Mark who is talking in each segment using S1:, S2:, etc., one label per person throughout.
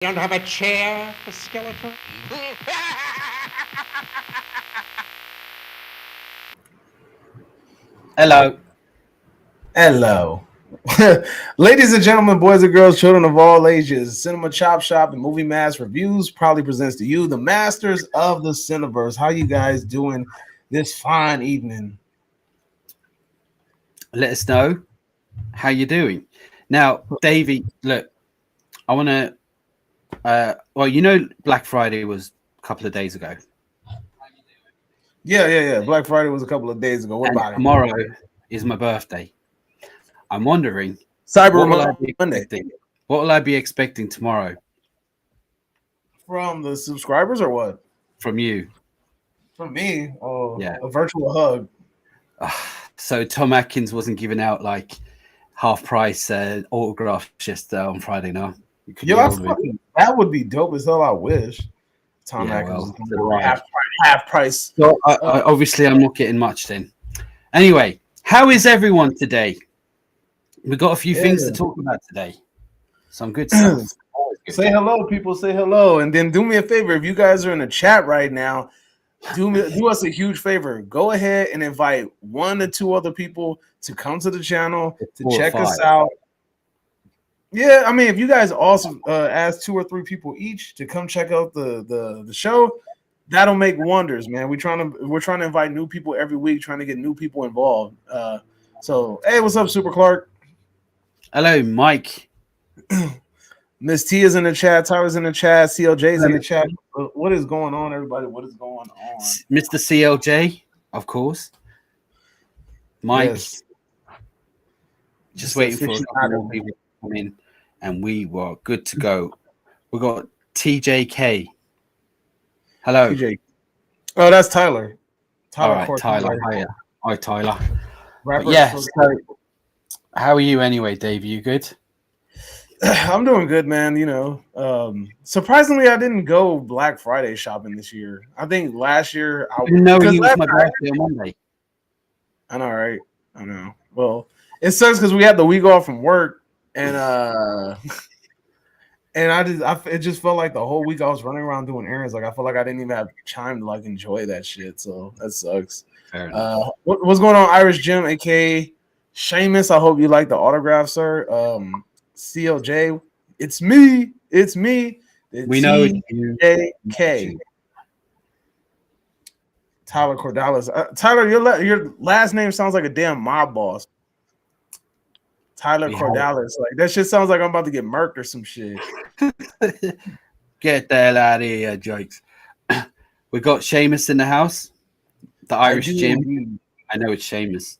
S1: Don't have a chair for skeleton?
S2: Hello.
S3: Hello. Ladies and gentlemen, boys and girls, children of all ages, Cinema Chop Shop and Movie Mass Reviews proudly presents to you the masters of the Cineverse. How you guys doing this fine evening?
S2: Let us know how you're doing. Now, Davey, look, I want to. Black Friday was a couple of days ago,
S3: Yeah. Black Friday was a couple of days ago. What
S2: and
S3: about it?
S2: tomorrow is my birthday. I'm wondering
S3: Cyber
S2: what will I be
S3: Monday
S2: expecting? What will I be expecting tomorrow
S3: from the subscribers or what?
S2: from you?
S3: From me,
S2: Yeah.
S3: a virtual hug.
S2: So Tom Atkins wasn't giving out like half price autographs just on Friday. No, you couldn't
S3: Yo,
S2: get hold of him.
S3: that would be dope as hell. I wish Tom
S2: Yeah,
S3: Atkins
S2: well,
S3: was coming out half price.
S2: So obviously, I'm not getting much then. Anyway, how is everyone today? We've got a few things to talk about today. Some good stuff.
S3: Say hello, people. Say hello, and then do me a favor. If you guys are in the chat right now, do us a huge favor. Go ahead and invite 1 to 2 other people to come to the channel to
S2: 4 or
S3: check
S2: 5.
S3: us out. Yeah, I mean, if you guys also ask 2 or 3 people each to come check out the show, that'll make wonders, man. We're trying to invite new people every week, trying to get new people involved. So hey, what's up, Super Clark?
S2: Hello, Mike.
S3: Miss T is in the chat. Tyler's in the chat. CLJ's in the chat. What is going on, everybody? What is going on?
S2: Mr. CLJ, of course. Mike.
S3: Yes.
S2: Just waiting for a couple more people to come in, and we were good to go. We got TJK. Hello.
S3: TJ. Oh, that's Tyler.
S2: All right, Tyler. Hi, Tyler.
S3: Rapper.
S2: Yeah. So, how are you anyway, Dave? You good?
S3: I'm doing good, man. You know, surprisingly, I didn't go Black Friday shopping this year. I think last year I
S2: know it was my birthday on Monday.
S3: I know, right? I know. Well, it sucks because we had the week off from work, and it just felt like the whole week I was running around doing errands. Like I felt like I didn't even have time to like enjoy that shit. So that sucks. What's going on, Irish Jim, aka Seamus? I hope you like the autograph, sir. CLJ, it's me.
S2: We know
S3: TJK. Tyler Cordalis. Tyler, your last name sounds like a damn mob boss. Tyler Cordalis. Like that shit sounds like I'm about to get murked or some shit.
S2: Get the hell out of here, jokes. We got Seamus in the house. The Irish Jim. I know it's Seamus.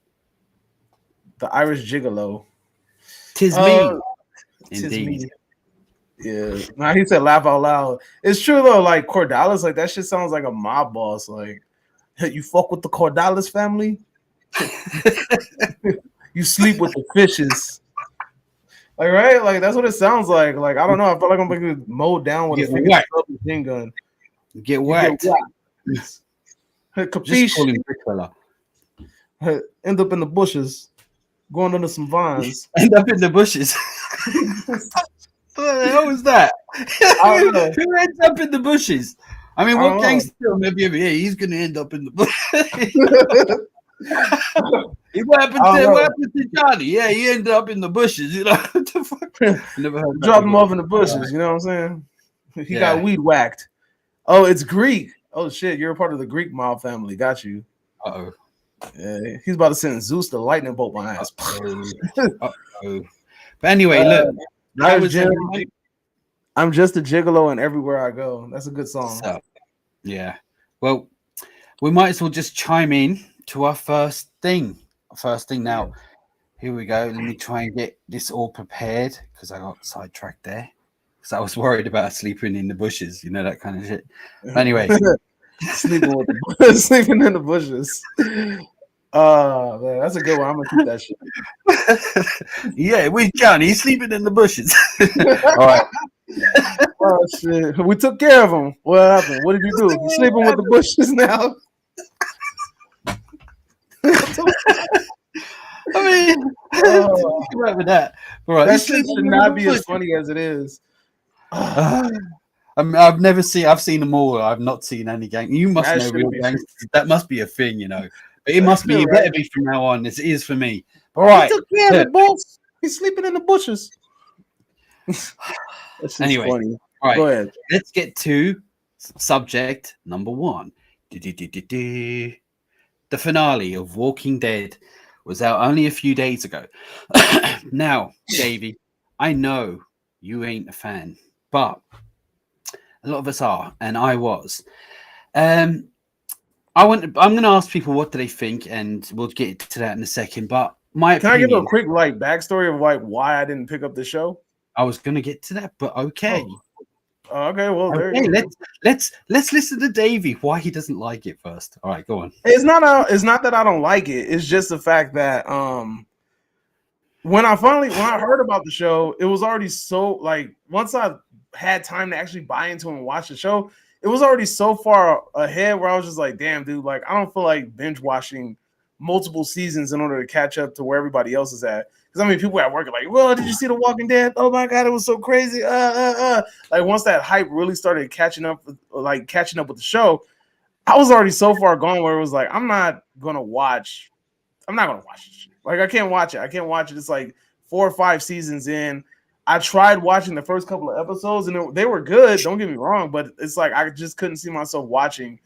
S3: The Irish Gigolo.
S2: Tis me. Indeed.
S3: Me. Yeah. Now he said laugh out loud. It's true though, like Cordalis, like that shit sounds like a mob boss. Like, you fuck with the Cordalis family? You sleep with the fishes. Like, right? Like that's what it sounds like. Like, I don't know. I feel like I'm gonna get mowed down with a machine gun.
S2: Get whacked.
S3: Capiche.
S2: Just call him Brickfella.
S3: End up in the bushes, going under some vines.
S2: End up in the bushes. What the hell was that? Who ends up in the bushes? I mean, what gangster maybe over here? He's gonna end up in the bushes. What happened to Johnny? Yeah, he ended up in the bushes. You know what the fuck?
S3: Never heard. Drop him off in the bushes. You know what I'm saying? He got weed whacked. Oh, it's Greek. Oh shit, you're a part of the Greek mob family. Got you.
S2: Uh-oh.
S3: Yeah, he's about to send Zeus the lightning bolt my ass.
S2: Uh-oh. But anyway, look.
S3: I'm just a gigolo, and everywhere I go. That's a good song.
S2: So, yeah. Well, we might as well just chime in to our first thing. Now. Here we go. Let me try and get this all prepared because I got sidetracked there. Because I was worried about sleeping in the bushes, you know, that kind of shit. But anyway.
S3: sleeping in the bushes. Man, that's a good one. I'm gonna keep that shit.
S2: Yeah, where's Johnny? He's sleeping in the bushes. All right.
S3: Oh shit. We took care of him. What happened? What did you do? You sleeping with the bushes now?
S2: I mean, right with that. All right.
S3: That shit should not be as funny as it is.
S2: I've never seen. I've seen them all. I've not seen any gang. You must
S3: That
S2: know
S3: shouldn't
S2: real
S3: be
S2: gangsters. That must be a thing, But it must be. It
S3: right.
S2: better be from now on. It is for me. All
S3: He
S2: right.
S3: took care of it, boss. He's sleeping in the bushes. That's just
S2: Anyway,
S3: funny.
S2: all right.
S3: Go ahead.
S2: Let's get to subject number one. The finale of Walking Dead was out only a few days ago. Now, Davey, I know you ain't a fan, but a lot of us are, and I was. I'm going to ask people what do they think, and we'll get to that in a second. But my
S3: Can I
S2: opinion,
S3: give a quick backstory of why I didn't pick up the show?
S2: I was going to get to that, but okay.
S3: Okay, well there
S2: Okay,
S3: you go.
S2: let's listen to Davey why he doesn't like it first. All right, go on.
S3: It's not that I don't like it. It's just the fact that when I heard about the show, it was already so once I had time to actually buy into and watch the show, it was already so far ahead where I was just like, damn, dude, I don't feel like binge watching multiple seasons in order to catch up to where everybody else is at. Because I mean, people at work are like, well, did you see The Walking Dead? Oh my god, it was so crazy. Like once that hype really started catching up with the show, I was already so far gone where it was like, I'm not gonna watch this shit. I can't watch it. It's like 4 or 5 seasons in. I tried watching the first couple of episodes and they were good. Don't get me wrong, but it's like I just couldn't see myself watching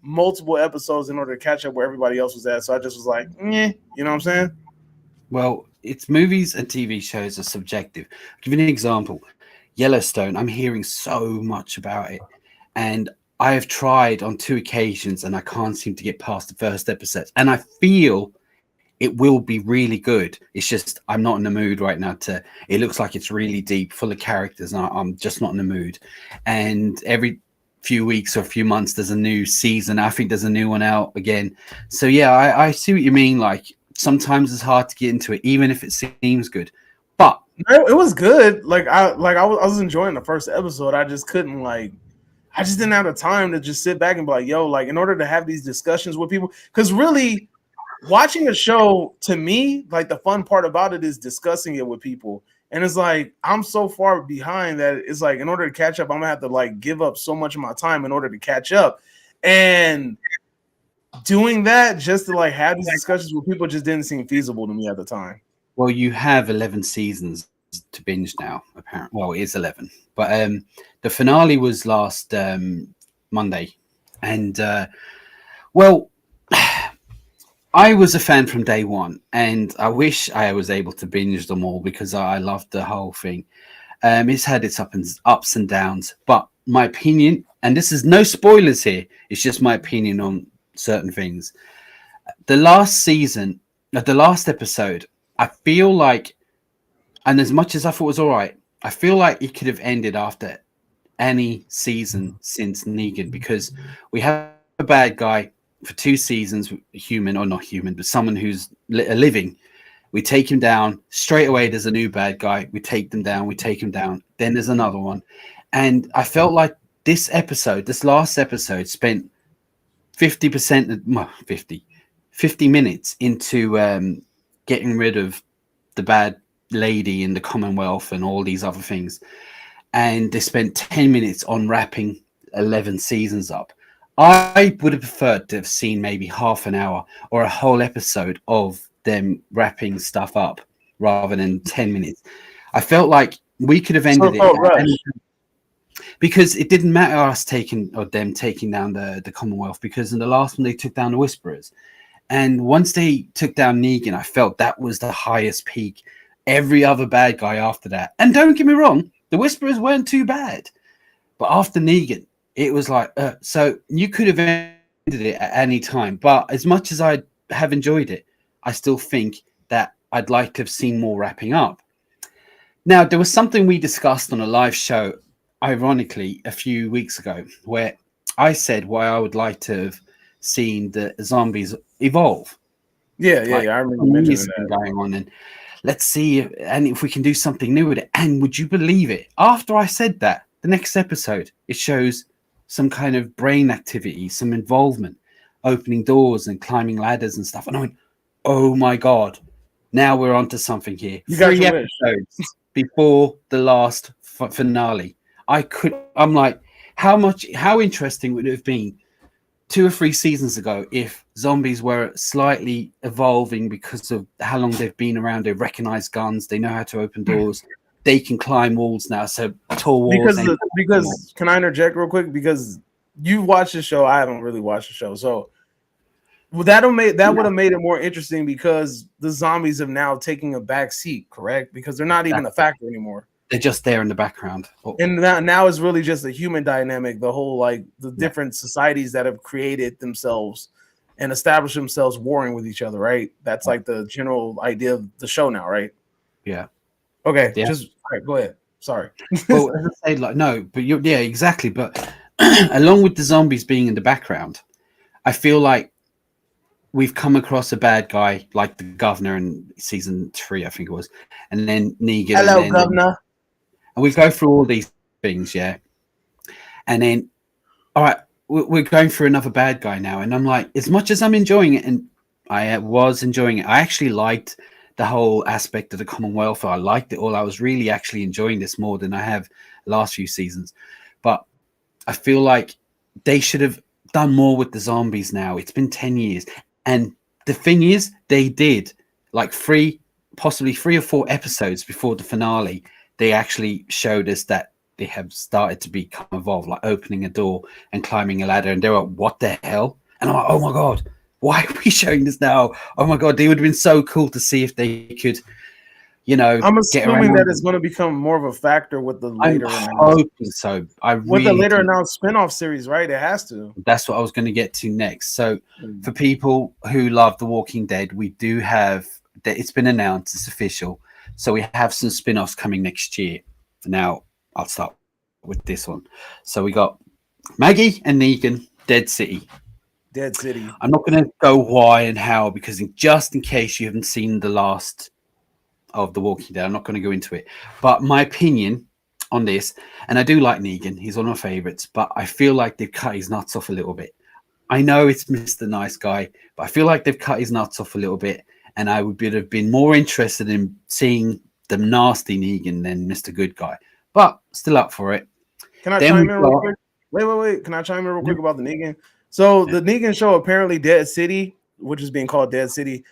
S3: multiple episodes in order to catch up where everybody else was at. So I just was like, you know what I'm saying?
S2: Well, it's movies and TV shows are subjective. I'll give you an example. Yellowstone. I'm hearing so much about it, and I have tried on 2 occasions, and I can't seem to get past the first episode. And I feel it will be really good. It's just I'm not in the mood right now. It looks like it's really deep, full of characters, and I'm just not in the mood. And every few weeks or a few months, there's a new season. I think there's a new one out again. So yeah, I see what you mean. Like sometimes it's hard to get into it, even if it seems good. But
S3: it was good. I was enjoying the first episode. I just couldn't I just didn't have the time to just sit back and be like, yo, in order to have these discussions with people, because really watching a show to me, the fun part about it is discussing it with people. And it's like I'm so far behind that it's like in order to catch up, I'm gonna have to give up so much of my time in order to catch up. And doing that just to have these discussions with people just didn't seem feasible to me at the time.
S2: Well, you have 11 seasons to binge now, apparently. Well, it is 11, but the finale was last Monday, and well, I was a fan from day one, and I wish I was able to binge them all because I loved the whole thing. It's had its ups and downs, but my opinion, and this is no spoilers here, it's just my opinion on certain things. The last season, the last episode, I feel like, and as much as I thought it was all right, I feel like it could have ended after any season since Negan, because we have a bad guy for 2 seasons, human or not human, but someone who's living. We take him down straight away. There's a new bad guy. We take them down. Then there's another one. And I felt like this last episode spent 50 minutes into getting rid of the bad lady in the Commonwealth and all these other things. And they spent 10 minutes on wrapping 11 seasons up. I would have preferred to have seen maybe half an hour or a whole episode of them wrapping stuff up rather than 10 minutes. I felt like we could have ended it because it didn't matter them taking down the Commonwealth, because in the last one they took down the Whisperers. And once they took down Negan, I felt that was the highest peak. Every other bad guy after that. And don't get me wrong, the Whisperers weren't too bad. But after Negan, it was like, so you could have ended it at any time. But as much as I have enjoyed it, I still think that I'd like to have seen more wrapping up. Now, there was something we discussed on a live show, ironically, a few weeks ago, where I said why I would like to have seen the zombies evolve.
S3: Yeah. I remember mentioning that
S2: going on, and let's see if we can do something new with it. And would you believe it? After I said that, the next episode, it shows some kind of brain activity, some involvement, opening doors and climbing ladders and stuff. And I went, oh my God, now we're onto something here. 3 episodes before the last finale. I'm like, how interesting would it have been 2 or 3 seasons ago if zombies were slightly evolving because of how long they've been around? They recognize guns, they know how to open doors, they can climb walls now. So tall walls.
S3: Because can I interject real quick? Because you watched the show, I haven't really watched the show, so that would have made it more interesting because the zombies have now taken a back seat, correct? Because they're not even a factor anymore.
S2: They're just there in the background.
S3: And now it's really just a human dynamic, the whole like the different societies that have created themselves and established themselves warring with each other, right? That's like the general idea of the show now, right?
S2: Yeah.
S3: Okay, just all right, go ahead. Sorry.
S2: Well, as I say, like, no, but yeah, exactly. But along with the zombies being in the background, I feel like we've come across a bad guy like the governor in season 3, I think it was, and then Negan.
S3: Hello, governor.
S2: And we go through all these things, yeah. And then, all right, we're going through another bad guy now. And I'm like, as much as I'm enjoying it, and I was enjoying it, I actually liked the whole aspect of the Commonwealth. I liked it all. I was really actually enjoying this more than I have the last few seasons. But I feel like they should have done more with the zombies now. It's been 10 years. And the thing is, they did like possibly 3 or 4 episodes before the finale. They actually showed us that they have started to become evolved, like opening a door and climbing a ladder. And they were like, what the hell? And I'm like, oh my God, why are we showing this now? Oh my God, they would have been so cool to see if they could, you know.
S3: I'm assuming that it's going to become more of a factor with the later.
S2: I'm hoping so.
S3: With the later announced spinoff series, right? It has to.
S2: That's what I was going to get to next. So for people who love The Walking Dead, we do have that. It's been announced. It's official. So we have some spin-offs coming next year. Now, I'll start with this one. So we got Maggie and Negan, Dead City.
S3: Dead City.
S2: I'm not going to go why and how, because just in case you haven't seen the last of The Walking Dead, I'm not going to go into it. But my opinion on this, and I do like Negan, he's one of my favorites, but I feel like they've cut his nuts off a little bit. I know it's Mr. Nice Guy, but I feel like they've cut his nuts off a little bit. And I would have been more interested in seeing the nasty Negan than Mr. Good Guy. But still up for it.
S3: Can I chime in real quick? Wait. Can I chime in real quick about the Negan? So the Negan show, apparently Dead City, which is being called Dead City.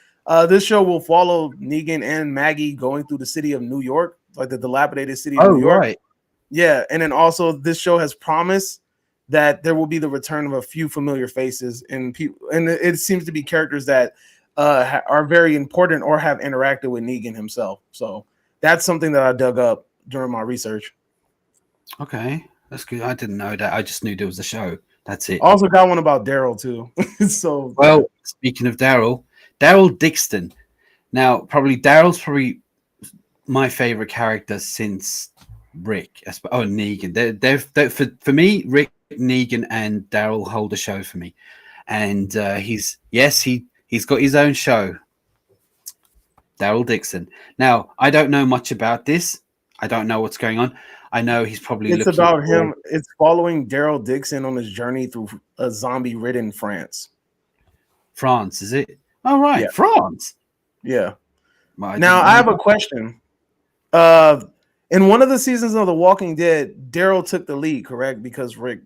S3: This show will follow Negan and Maggie going through the city of New York, like the dilapidated city of New York. Right. Yeah, and then also this show has promised that there will be the return of a few familiar faces and people, and it seems to be characters that are very important or have interacted with Negan himself. So that's something that I dug up during my research.
S2: Okay, that's good. I didn't know that. I just knew there was a show. That's it.
S3: Also got one about Daryl too. So
S2: well, speaking of Daryl Dixon. Now, Daryl's probably my favorite character since Rick. Oh, Negan. They're for me, Rick, Negan, and Daryl hold the show for me. And he's got his own show, Daryl Dixon. Now, I don't know much about this. I don't know what's going on. I know he's probably.
S3: It's about him. It's following Daryl Dixon on his journey through a zombie-ridden France.
S2: France, is it? Oh, right, yeah. France.
S3: Yeah. Now, I have a question. In one of the seasons of The Walking Dead, Daryl took the lead, correct? Because Rick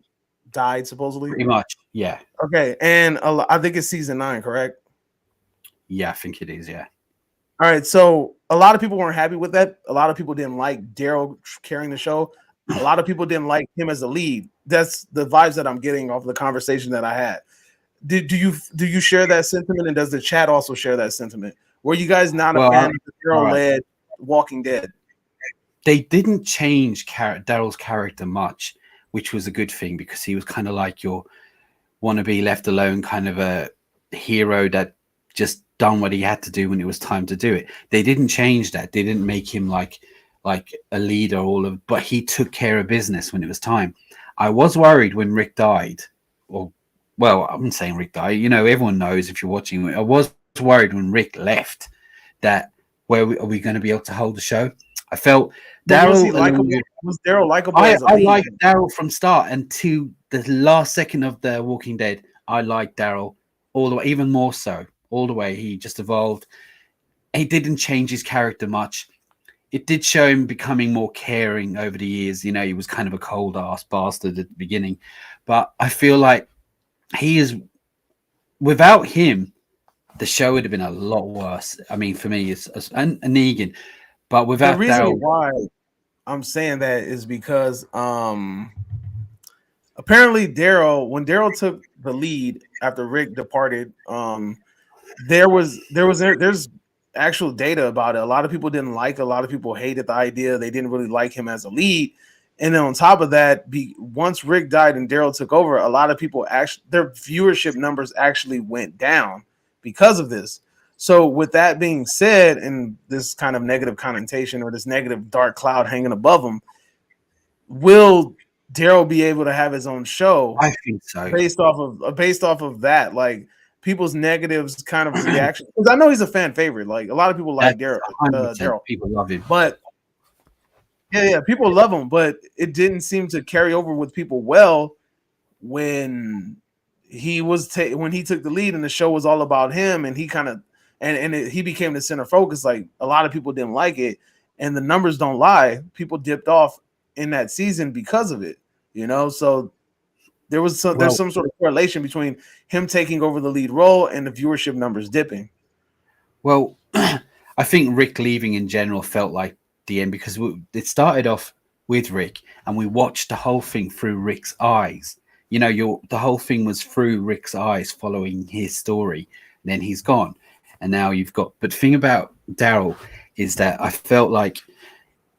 S3: died, supposedly?
S2: Pretty much, yeah.
S3: Okay, and I think it's season 9, correct?
S2: Yeah, I think it is, yeah.
S3: All right, so a lot of people weren't happy with that. A lot of people didn't like Daryl carrying the show. A lot of people didn't like him as the lead. That's the vibes that I'm getting off the conversation that I had. Do you share that sentiment, and does the chat also share that sentiment? Were you guys not a fan of the Daryl-led Walking Dead?
S2: They didn't change Daryl's character much, which was a good thing because he was kind of like your wannabe left alone kind of a hero that just done what he had to do when it was time to do it. They didn't change that. They didn't make him like a leader, but he took care of business when it was time. I was worried when Rick died, well, I'm saying Rick died. You know, everyone knows if you're watching. I was worried when Rick left that are we going to be able to hold the show? I felt Daryl.
S3: Was Daryl likable?
S2: I liked Daryl from start and to the last second of The Walking Dead. I liked Daryl all the way, even more so all the way. He just evolved. He didn't change his character much. it did show him becoming more caring over the years. You know, he was kind of a cold ass bastard at the beginning, but I feel like he is. Without him, the show would have been a lot worse. I mean, for me, it's and Negan, but
S3: The
S2: without
S3: reason
S2: Daryl,
S3: why I'm saying that is because apparently when Daryl took the lead after Rick departed, there's actual data about it. A lot of people didn't like it. A lot of people hated the idea. They didn't really like him as a lead. And then on top of that, once Rick died and Daryl took over, a lot of people actually their viewership numbers actually went down because of this. So with that being said, and this kind of negative connotation or this negative dark cloud hanging above him, will Daryl be able to have his own show?
S2: I think so.
S3: Based off of that, like people's negatives kind of reaction. Because I know he's a fan favorite. Like a lot of people like Daryl.
S2: People love him,
S3: but yeah, people love him. But it didn't seem to carry over with people well when he when he took the lead and the show was all about him, and he kind of he became the center focus. Like a lot of people didn't like it, and the numbers don't lie. People dipped off in that season because of it. You know, so there's some sort of correlation between him taking over the lead role and the viewership numbers dipping.
S2: Well, I think Rick leaving in general felt like the end because it started off with Rick and we watched the whole thing through Rick's eyes. You know, the whole thing was through Rick's eyes following his story. And then he's gone. And now you've got, but the thing about Daryl is that I felt like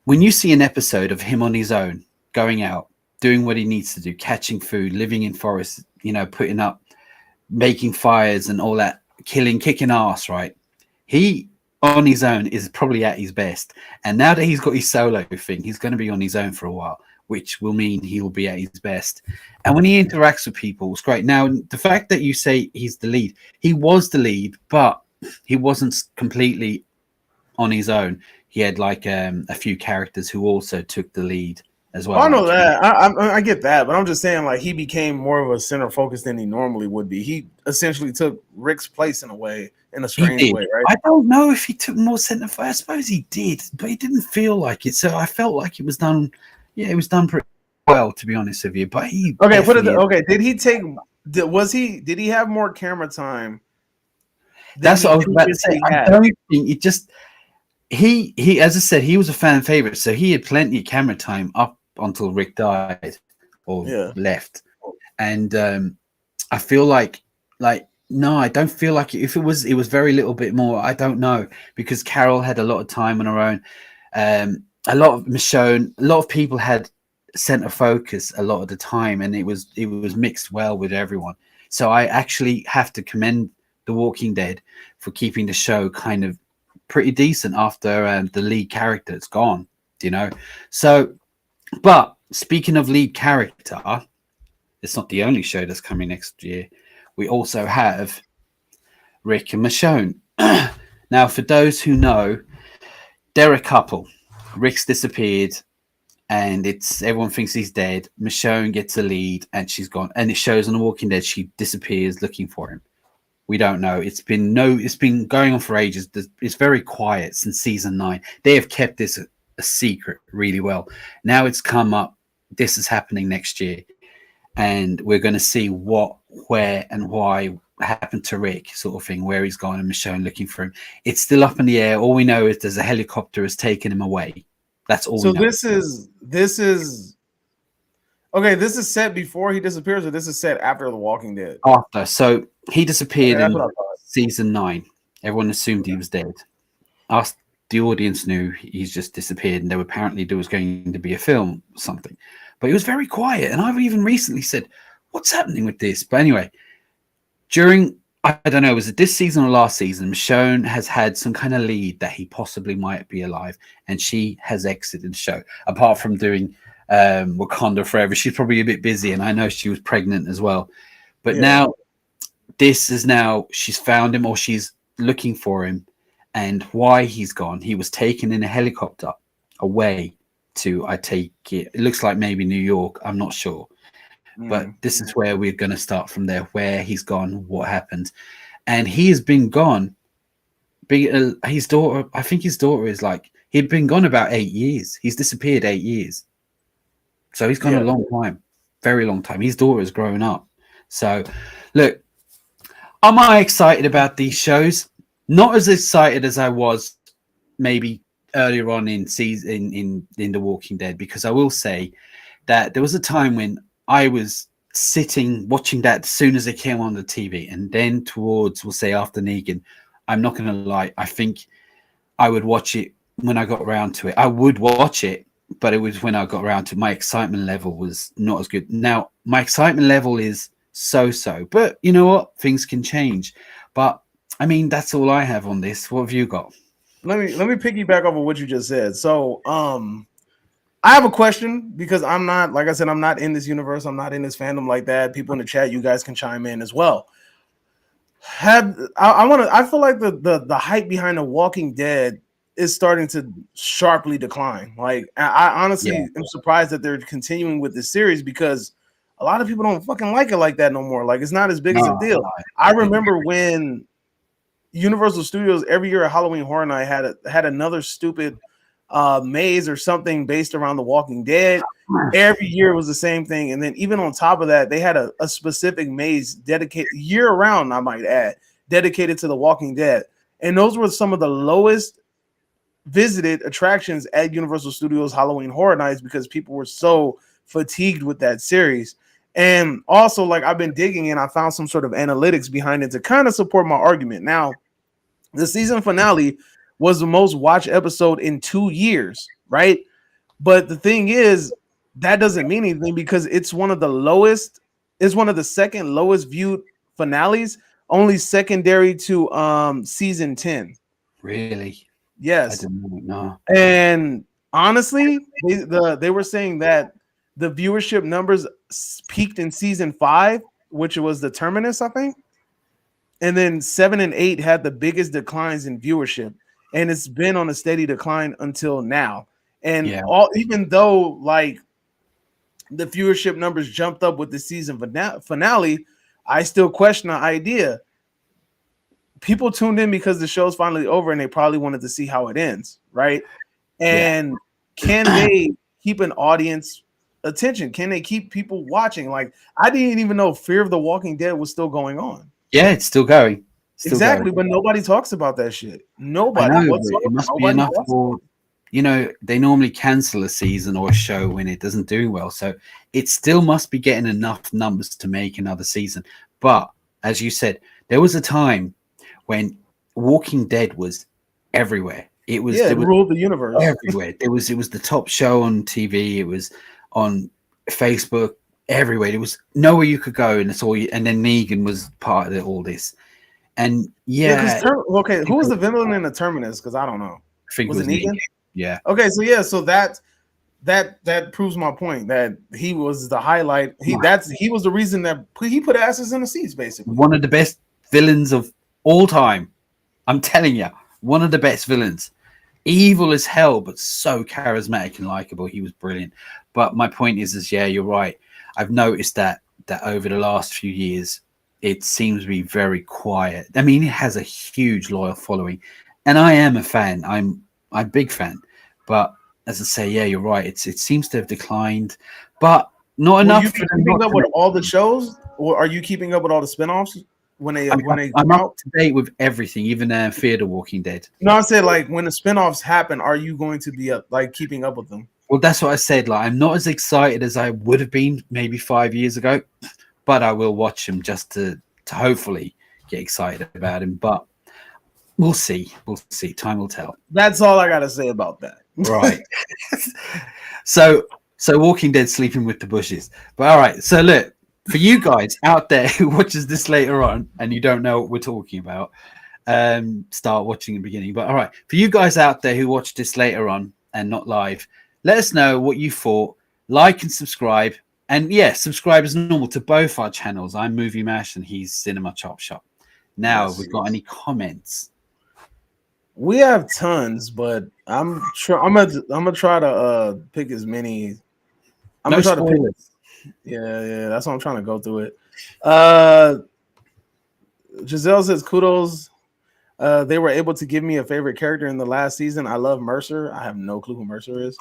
S2: when you see an episode of him on his own, going out, doing what he needs to do, catching food, living in forests, you know, putting up, making fires and all that, kicking ass, right? He on his own is probably at his best. And now that he's got his solo thing, he's going to be on his own for a while, which will mean he will be at his best. And when he interacts with people, it's great. Now, the fact that you say he's the lead, he was the lead, but he wasn't completely on his own. He had like a few characters who also took the lead as well.
S3: I know that. I get that, but I'm just saying, like, he became more of a center focus than he normally would be. He essentially took Rick's place in a way, in a strange way, right?
S2: I don't know if he took more center focus. I suppose he did, but he didn't feel like it. So I felt like it was done. Yeah, it was done pretty well, to be honest with you. But he
S3: Did he take? Did he have more camera time?
S2: That's what I was about to say. I don't think it just. He, as I said, he was a fan favorite, so he had plenty of camera time up until Rick died or left. And I feel like no, I don't feel like if it was very little bit more. I don't know, because Carol had a lot of time on her own. A lot of Michonne, a lot of people had center focus a lot of the time, and it was mixed well with everyone. So I actually have to commend The Walking Dead for keeping the show kind of pretty decent after the lead character is gone, you know. So, but speaking of lead character, it's not the only show that's coming next year. We also have Rick and Michonne. Now, for those who know, they're a couple. Rick's disappeared, and everyone thinks he's dead. Michonne gets a lead, and she's gone. And it shows on The Walking Dead she disappears looking for him. We don't know. It's been going on for ages. It's very quiet since season 9. They have kept this a secret really well. Now it's come up. This is happening next year, and we're going to see what, where, and why happened to Rick, sort of thing. Where he's gone, and Michonne looking for him. It's still up in the air. All we know is there's a helicopter has taken him away. That's all. So we know.
S3: This is. Okay, this is set before he disappears, or this is set after The Walking Dead?
S2: After. So he disappeared in season 9. Everyone assumed he was dead. The audience knew he's just disappeared, and apparently there was going to be a film or something. But it was very quiet, and I've even recently said, what's happening with this? But anyway, I don't know, was it this season or last season, Michonne has had some kind of lead that he possibly might be alive, and she has exited the show. Apart from doing Wakanda Forever, she's probably a bit busy, and I know she was pregnant as well. But now she's found him, or she's looking for him, and why he's gone. He was taken in a helicopter away to, I take it looks like maybe New York, I'm not sure. But this is where we're going to start from there, where he's gone, what happened. And he has been gone. His daughter, I think his daughter is like, He'd been gone about 8 years. He's disappeared 8 years. So he's gone a long time, very long time. His daughter is growing up. So, look, am I excited about these shows? Not as excited as I was maybe earlier on in season in The Walking Dead, because I will say that there was a time when I was sitting watching that as soon as it came on the TV, and then towards, we'll say, after Negan, I'm not going to lie, I think I would watch it when I got around to it. I would watch it, but it was when I got around to it, my excitement level was not as good. Now my excitement level is so, but you know what? Things can change. But I mean, that's all I have on this. What have you got?
S3: Let me piggyback off of what you just said. So, I have a question, because I'm not, like I said, I'm not in this universe. I'm not in this fandom like that. People in the chat, you guys can chime in as well. I feel like the hype behind The Walking Dead is starting to sharply decline. Like, I honestly am surprised that they're continuing with this series, because a lot of people don't fucking like it like that no more. Like, it's not as big as a deal. I remember when Universal Studios every year at Halloween Horror Night had another stupid maze or something based around The Walking Dead. Every year it was the same thing, and then even on top of that, they had a specific maze dedicated year round, I might add, dedicated to The Walking Dead. And those were some of the lowest visited attractions at Universal Studios Halloween Horror Nights, because people were so fatigued with that series. And also, like, I've been digging and I found some sort of analytics behind it to kind of support my argument. Now, the season finale was the most watched episode in 2 years, right? But the thing is, that doesn't mean anything, because it's one of the second lowest viewed finales, only secondary to season 10.
S2: Really?
S3: Yes.
S2: I didn't know.
S3: And honestly, they were saying that the viewership numbers peaked in season 5, which was the Terminus, I think. And then 7 and 8 had the biggest declines in viewership, and it's been on a steady decline until now. And even though, like, the viewership numbers jumped up with the season finale, I still question the idea. People tuned in because the show's finally over, and they probably wanted to see how it ends, right? And can they keep an audience attention? Can they keep people watching? Like, I didn't even know Fear of the Walking Dead was still going on.
S2: Yeah, it's still going.
S3: Exactly, but nobody talks about that shit. Nobody.
S2: It must be enough for, you know, they normally cancel a season or a show when it doesn't do well. So it still must be getting enough numbers to make another season. But as you said, there was a time when Walking Dead was everywhere. It
S3: ruled the universe
S2: everywhere. It was the top show on TV. It was on Facebook, everywhere. It was nowhere you could go, and it's all. And then Negan was part of all this. And
S3: who was the villain in the Terminus? Because I don't know.
S2: I think
S3: was it Negan?
S2: Yeah.
S3: Okay, so that proves my point that he was the highlight. He was the reason that he put asses in the seats, basically.
S2: One of the best villains of all time. I'm telling you, one of the best villains. Evil as hell, but so charismatic and likable. He was brilliant. But my point is yeah, you're right. I've noticed that over the last few years, it seems to be very quiet. I mean, it has a huge loyal following, and I am a fan. I'm a big fan. But as I say, yeah, you're right. It seems to have declined, but not enough.
S3: Are you keeping up with all the shows, or are you keeping up with all the spinoffs when they
S2: I'm up to date with everything, even Fear the Walking Dead.
S3: No, I said, like, when the spinoffs happen, are you going to be keeping up with them?
S2: Well, that's what I said. Like, I'm not as excited as I would have been maybe 5 years ago, but I will watch them just to hopefully get excited about him. But we'll see. We'll see. Time will tell.
S3: That's all I gotta say about that.
S2: Right. So Walking Dead sleeping with the bushes. But all right. So look, for you guys out there who watches this later on and you don't know what we're talking about, start watching the beginning. But all right, for you guys out there who watch this later on and not live, let us know what you thought. Like and subscribe. And subscribe as normal to both our channels. I'm Movie Mash and he's Cinema Chop Shop. Now, have we got any comments?
S3: We have tons, but I'm gonna try to pick as many. I'm gonna try to pick. Yeah, that's what I'm trying to go through it. Giselle says kudos. They were able to give me a favorite character in the last season. I love Mercer. I have no clue who Mercer is.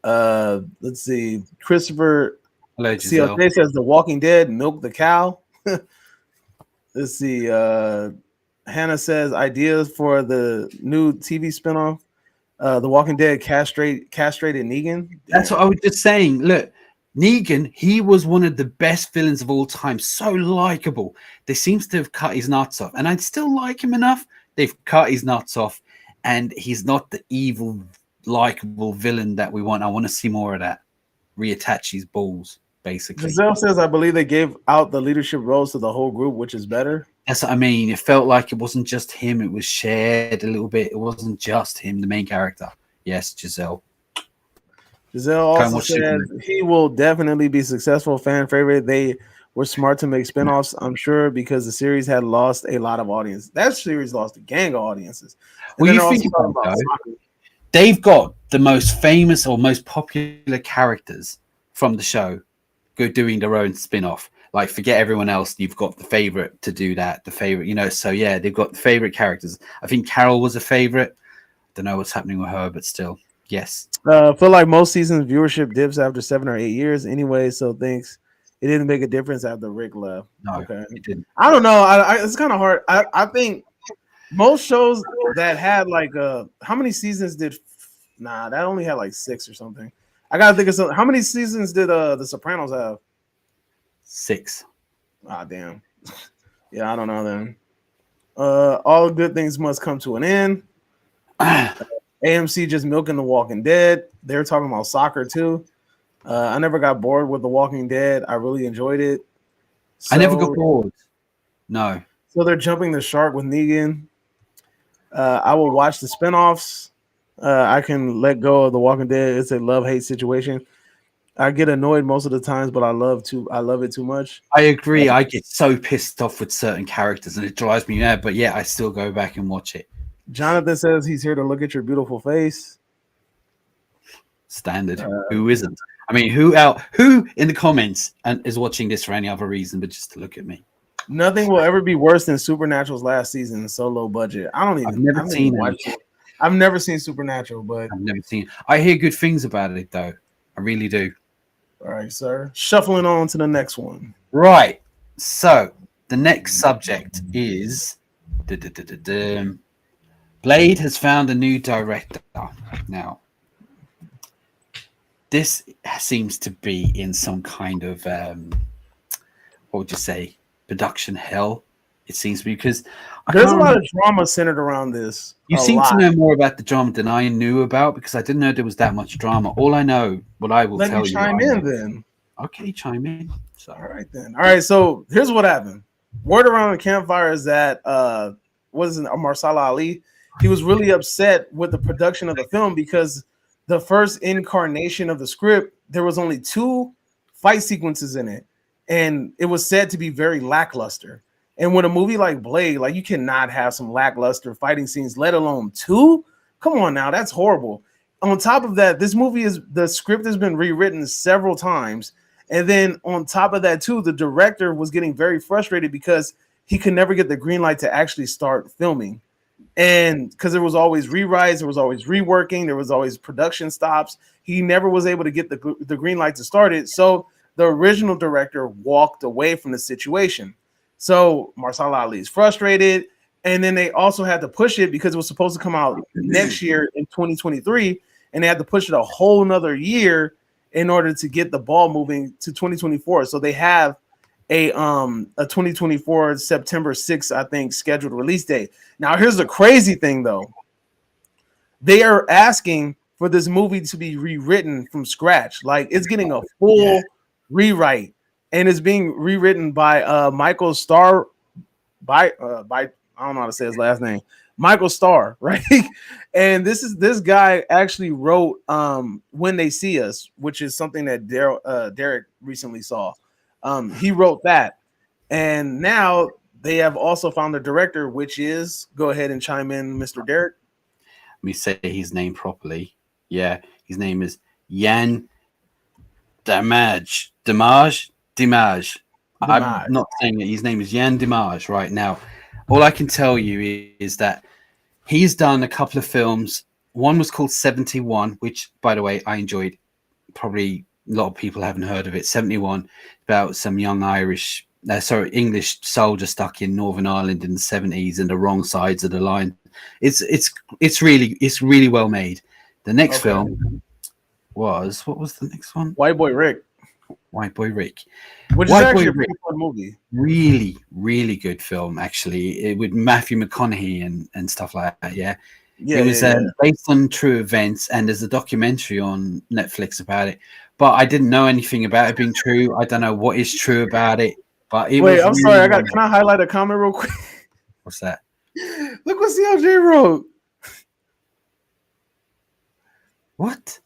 S3: Let's see. Christopher
S2: Hello, Giselle.
S3: CLJ says The Walking Dead, Milk the Cow. Let's see. Hannah says ideas for the new TV spinoff. The Walking Dead castrated Negan.
S2: That's what I was just saying. Look, Negan, he was one of the best villains of all time. So likable. They seems to have cut his nuts off, and I still like him enough. They've cut his nuts off, and he's not the evil, likable villain that we want. I want to see more of that. Reattach his balls, basically.
S3: Giselle says, I believe they gave out the leadership roles to the whole group, which is better.
S2: That's what I mean. It felt like it wasn't just him. It was shared a little bit. It wasn't just him, the main character. Yes, Giselle.
S3: Giselle also said he will definitely be successful, fan favorite. They were smart to make spinoffs, I'm sure, because the series had lost a lot of audience. That series lost a gang of audiences.
S2: Well, you think about it, they've got the most famous or most popular characters from the show go doing their own spin-off. Like, forget everyone else. You've got the favorite to do that. The favorite, you know. So yeah, they've got the favorite characters. I think Carol was a favorite. Don't know what's happening with her, but still, yes.
S3: Feel like most seasons viewership dips after 7 or 8 years anyway. So thanks. It didn't make a difference after Rick left.
S2: No,
S3: okay.
S2: It didn't.
S3: I don't know. It's kind of hard. I think most shows that had like how many seasons did? Nah, that only had like 6 or something. I gotta think of something. How many seasons did The Sopranos have?
S2: 6.
S3: Ah, damn. Yeah, I don't know then. All good things must come to an end. AMC just milking The Walking Dead. They're talking about soccer too. I never got bored with The Walking Dead. I really enjoyed it.
S2: I never got bored. No.
S3: So they're jumping the shark with Negan. I will watch the spinoffs. I can let go of The Walking Dead. It's a love-hate situation. I get annoyed most of the times, but I love it too much.
S2: I agree. I get so pissed off with certain characters, and it drives me mad. But yeah, I still go back and watch it.
S3: Jonathan says he's here to look at your beautiful face.
S2: Standard. Who isn't? I mean, who in the comments and is watching this for any other reason but just to look at me?
S3: Nothing will ever be worse than Supernatural's last season. So low budget. I've never seen Supernatural, but
S2: I've never seen. I hear good things about it though. I really do.
S3: All right, sir. Shuffling on to the next one.
S2: Right. So the next subject is Blade has found a new director. Now, this seems to be in some kind of what would you say, production hell. It seems to be because
S3: there's a lot of drama centered around this.
S2: You seem to know more about the drama than I knew about because I didn't know there was that much drama. All I know, what I will tell you.
S3: Chime in then.
S2: Okay, chime in.
S3: So, all right then. All right. So here's what happened. Word around the campfire is that Marsala Ali. He was really upset with the production of the film because the first incarnation of the script, there was only 2 fight sequences in it, and it was said to be very lackluster. And with a movie like Blade, like you cannot have some lackluster fighting scenes, let alone 2. Come on now, that's horrible. On top of that, the script has been rewritten several times. And then on top of that too, the director was getting very frustrated because he could never get the green light to actually start filming. And because there was always rewrites, there was always reworking, there was always production stops. He never was able to get the green light to start it. So the original director walked away from the situation. So Marsala Ali is frustrated. And then they also had to push it because it was supposed to come out next year in 2023. And they had to push it a whole nother year in order to get the ball moving to 2024. So they have a 2024 September 6th, I think, scheduled release date. Now, here's the crazy thing, though. They are asking for this movie to be rewritten from scratch. Like, it's getting a full rewrite, and it's being rewritten by Michael Starr. I don't know how to say his last name. Michael Starr, right? And this guy actually wrote When They See Us, which is something that Derek recently saw. He wrote that, and now they have also found the director, which is, go ahead and chime in, Mr. Derek.
S2: Let me say his name properly. Yeah, his name is Yann Dimage. I'm not saying it. His name is Yann Dimage right now. all I can tell you is that he's done a couple of films. One was called 71, which, by the way, I enjoyed. Probably a lot of people haven't heard of it. 71, about some young English soldier stuck in Northern Ireland in the 70s and the wrong sides of the line. It's really well made. The next film was, what was the next one?
S3: White Boy Rick.
S2: White Boy Rick.
S3: Which is actually a pretty fun movie.
S2: Really, really good film, actually, with Matthew McConaughey and stuff like that. Yeah. It was based on true events, and there's a documentary on Netflix about it. But I didn't know anything about it being true. I don't know what is true about it. But it
S3: Wait, I'm sorry. Can I highlight a comment real quick?
S2: What's that?
S3: Look what CLJ wrote.
S2: What?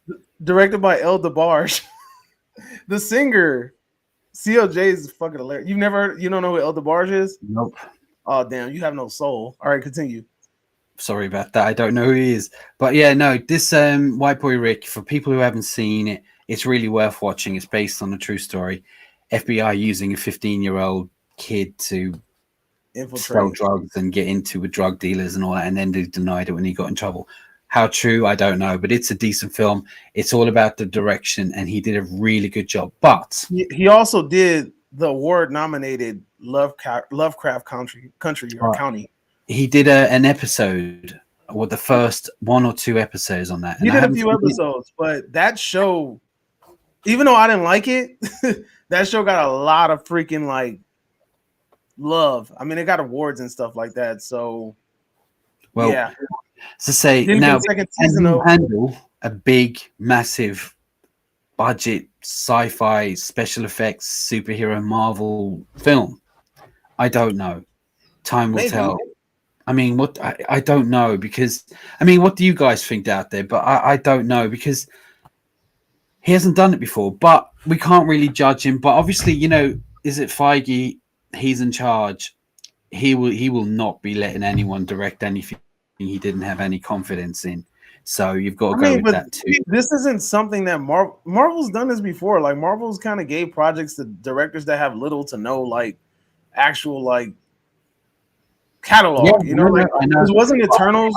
S3: Directed by El DeBarge, the singer. CLJ is fucking hilarious. You don't know who El DeBarge is?
S2: Nope.
S3: Oh damn, you have no soul. All right, continue.
S2: Sorry about that. I don't know who he is, but yeah, no. This White Boy Rick, for people who haven't seen it, it's really worth watching. It's based on a true story. FBI using a 15-year-old kid to sell drugs and get into with drug dealers and all that, and then they denied it when he got in trouble. How true, I don't know, but it's a decent film. It's all about the direction, and he did a really good job. But
S3: he also did the award-nominated Lovecraft Country or County.
S2: He did an episode, or the first 1 or 2 episodes on that.
S3: He did a few episodes, but that show, even though I didn't like it, that show got a lot of freaking like love. I mean, it got awards and stuff like that. So,
S2: well, yeah. To say now, can you handle a big, massive budget sci-fi special effects superhero Marvel film? I don't know. Time will tell. I mean, what I don't know, because I mean, what do you guys think out there? But I don't know, because he hasn't done it before. But we can't really judge him. But obviously, is it Feige? He's in charge. He will not be letting anyone direct anything he didn't have any confidence in. So you've got to go with that too.
S3: This isn't something that Marvel's done this before. Like Marvel's kind of gave projects to directors that have little to no like actual like catalog. It wasn't Eternals.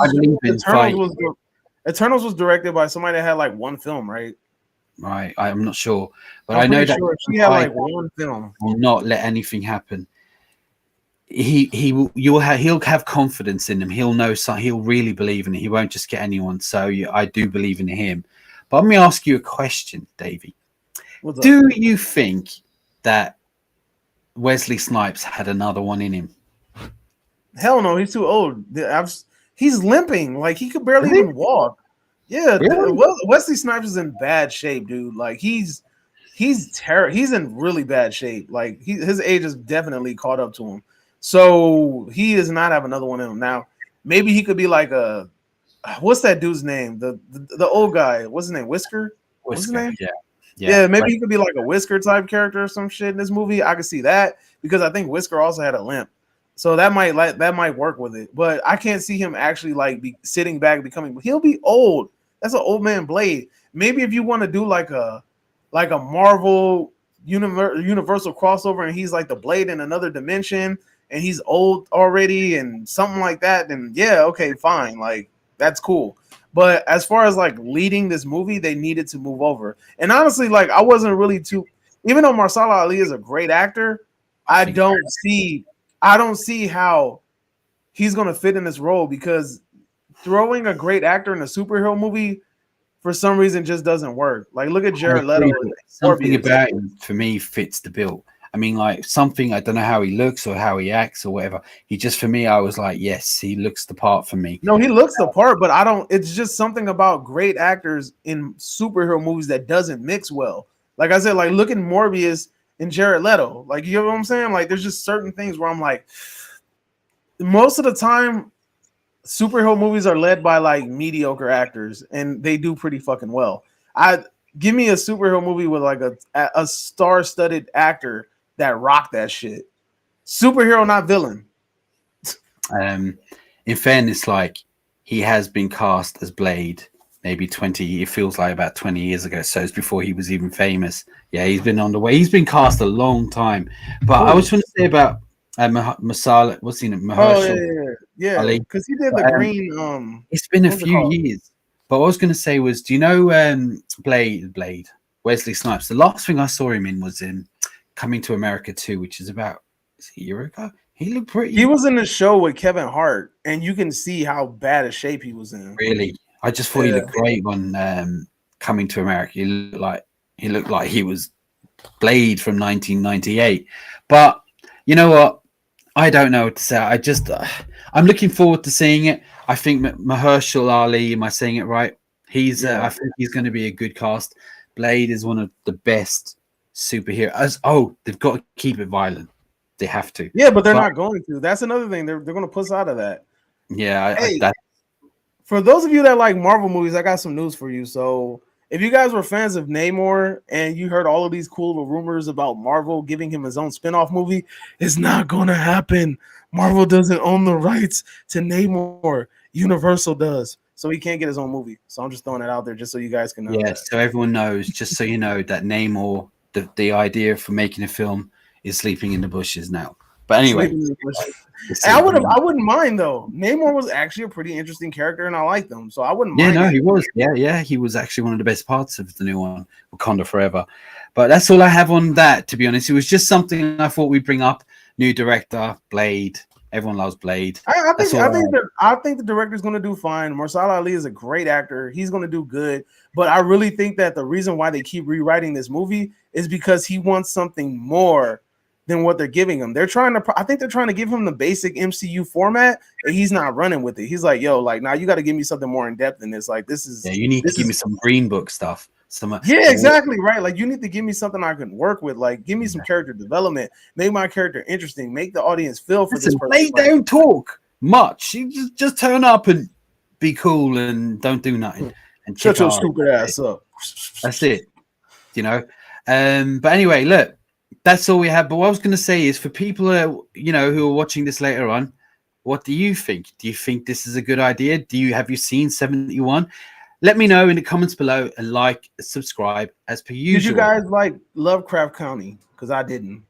S3: Eternals was directed by somebody that had like one film, right?
S2: Right, I'm not sure, but I know that
S3: she had like one film.
S2: Will not let anything happen. He'll have confidence in him. He'll know, he'll really believe in it. He won't just get anyone. So I do believe in him. But let me ask you a question, Davey. Do you think that Wesley Snipes had another one in him?
S3: Hell no, he's too old. He's limping. Like he could barely even walk. Yeah, really? Wesley Snipes is in bad shape, dude. Like he's terrible. He's in really bad shape. Like his age has definitely caught up to him. So he does not have another one in him. Now, maybe he could be like what's that dude's name? The old guy. What's his name? Whisker? What's his name? Yeah. Maybe he could be like a Whisker type character or some shit in this movie. I could see that because I think Whisker also had a limp. So that might work with it. But I can't see him actually like be sitting back he'll be old. That's an old man Blade. Maybe if you want to do like a Marvel universal crossover and he's like the Blade in another dimension and he's old already and something like that, then yeah, okay, fine. Like that's cool. But as far as like leading this movie, they needed to move over. And honestly, like I wasn't really even though Mahershala Ali is a great actor, I don't see how he's gonna fit in this role, because throwing a great actor in a superhero movie for some reason just doesn't work. Like look at Jared Leto.
S2: Something about him for me fits the bill. I mean, like something, I don't know how he looks or how he acts or whatever. For me, I was like, yes, he looks the part for me.
S3: No, he looks the part, but it's just something about great actors in superhero movies that doesn't mix well. Like I said, like look at Morbius and Jared Leto. Like, you know what I'm saying? Like there's just certain things where I'm like, most of the time, superhero movies are led by like mediocre actors and they do pretty fucking well. Give me a superhero movie with like a star-studded actor that rocked that shit. Superhero, not villain.
S2: In fairness, like he has been cast as Blade maybe 20, it feels like about 20 years ago. So it's before he was even famous. Yeah, he's been on the way. He's been cast a long time. But I was trying to say about Masala, what's his name?
S3: Oh
S2: Mahershala
S3: yeah,
S2: Ali.
S3: because he did the
S2: But,
S3: green.
S2: it's been a
S3: What's it
S2: few
S3: called?
S2: years. But what I was going to say was, do you know Blade, Wesley Snipes? The last thing I saw him in was in Coming to America 2, which is about a year ago. He looked
S3: He
S2: pretty.
S3: was in the show with Kevin Hart, and you can see how bad a shape he was in.
S2: Really, I just thought he looked great on Coming to America. He looked like he was Blade from 1998. But you know what? I don't know what to say. I'm looking forward to seeing it. I think Mahershala Ali, am I saying it right? I think he's going to be a good cast. Blade is one of the best superheroes. Oh, they've got to keep it violent. They have to.
S3: Yeah, but they're not going to. That's another thing. They're going to push out of that.
S2: Yeah,
S3: for those of you that like Marvel movies, I got some news for you. So if you guys were fans of Namor and you heard all of these cool little rumors about Marvel giving him his own spinoff movie, it's not going to happen. Marvel doesn't own the rights to Namor. Universal does. So he can't get his own movie. So I'm just throwing it out there just so you guys can know.
S2: Yeah, so everyone knows, just so you know, that Namor, the idea for making a film is sleeping in the bushes now. But anyway,
S3: I wouldn't mind though. Namor was actually a pretty interesting character, and I liked him, so I wouldn't mind.
S2: Yeah, no, he was. Yeah, he was actually one of the best parts of the new one, Wakanda Forever. But that's all I have on that. To be honest, it was just something I thought we'd bring up. New director, Blade. Everyone loves Blade.
S3: I think the director's going to do fine. Mahershala Ali is a great actor. He's going to do good. But I really think that the reason why they keep rewriting this movie is because he wants something more than what they're giving him. I think they're trying to give him the basic MCU format, and he's not running with it. He's like, yo, like, now you got to give me something more in depth than this. Like, this is.
S2: Yeah, you need to give me some Green Book stuff.
S3: Yeah, exactly right. Like, you need to give me something I can work with. Like, give me some character development. Make my character interesting. Make the audience feel for this person.
S2: They don't talk much. You just turn up and be cool and don't do nothing. And
S3: shut your stupid ass up.
S2: That's it. You know. But anyway, look, that's all we have. But what I was going to say is, for people who are watching this later on, what do you think? Do you think this is a good idea? Have you seen 71? Let me know in the comments below, and like, subscribe as per usual.
S3: Did you guys like Lovecraft County? Because I didn't.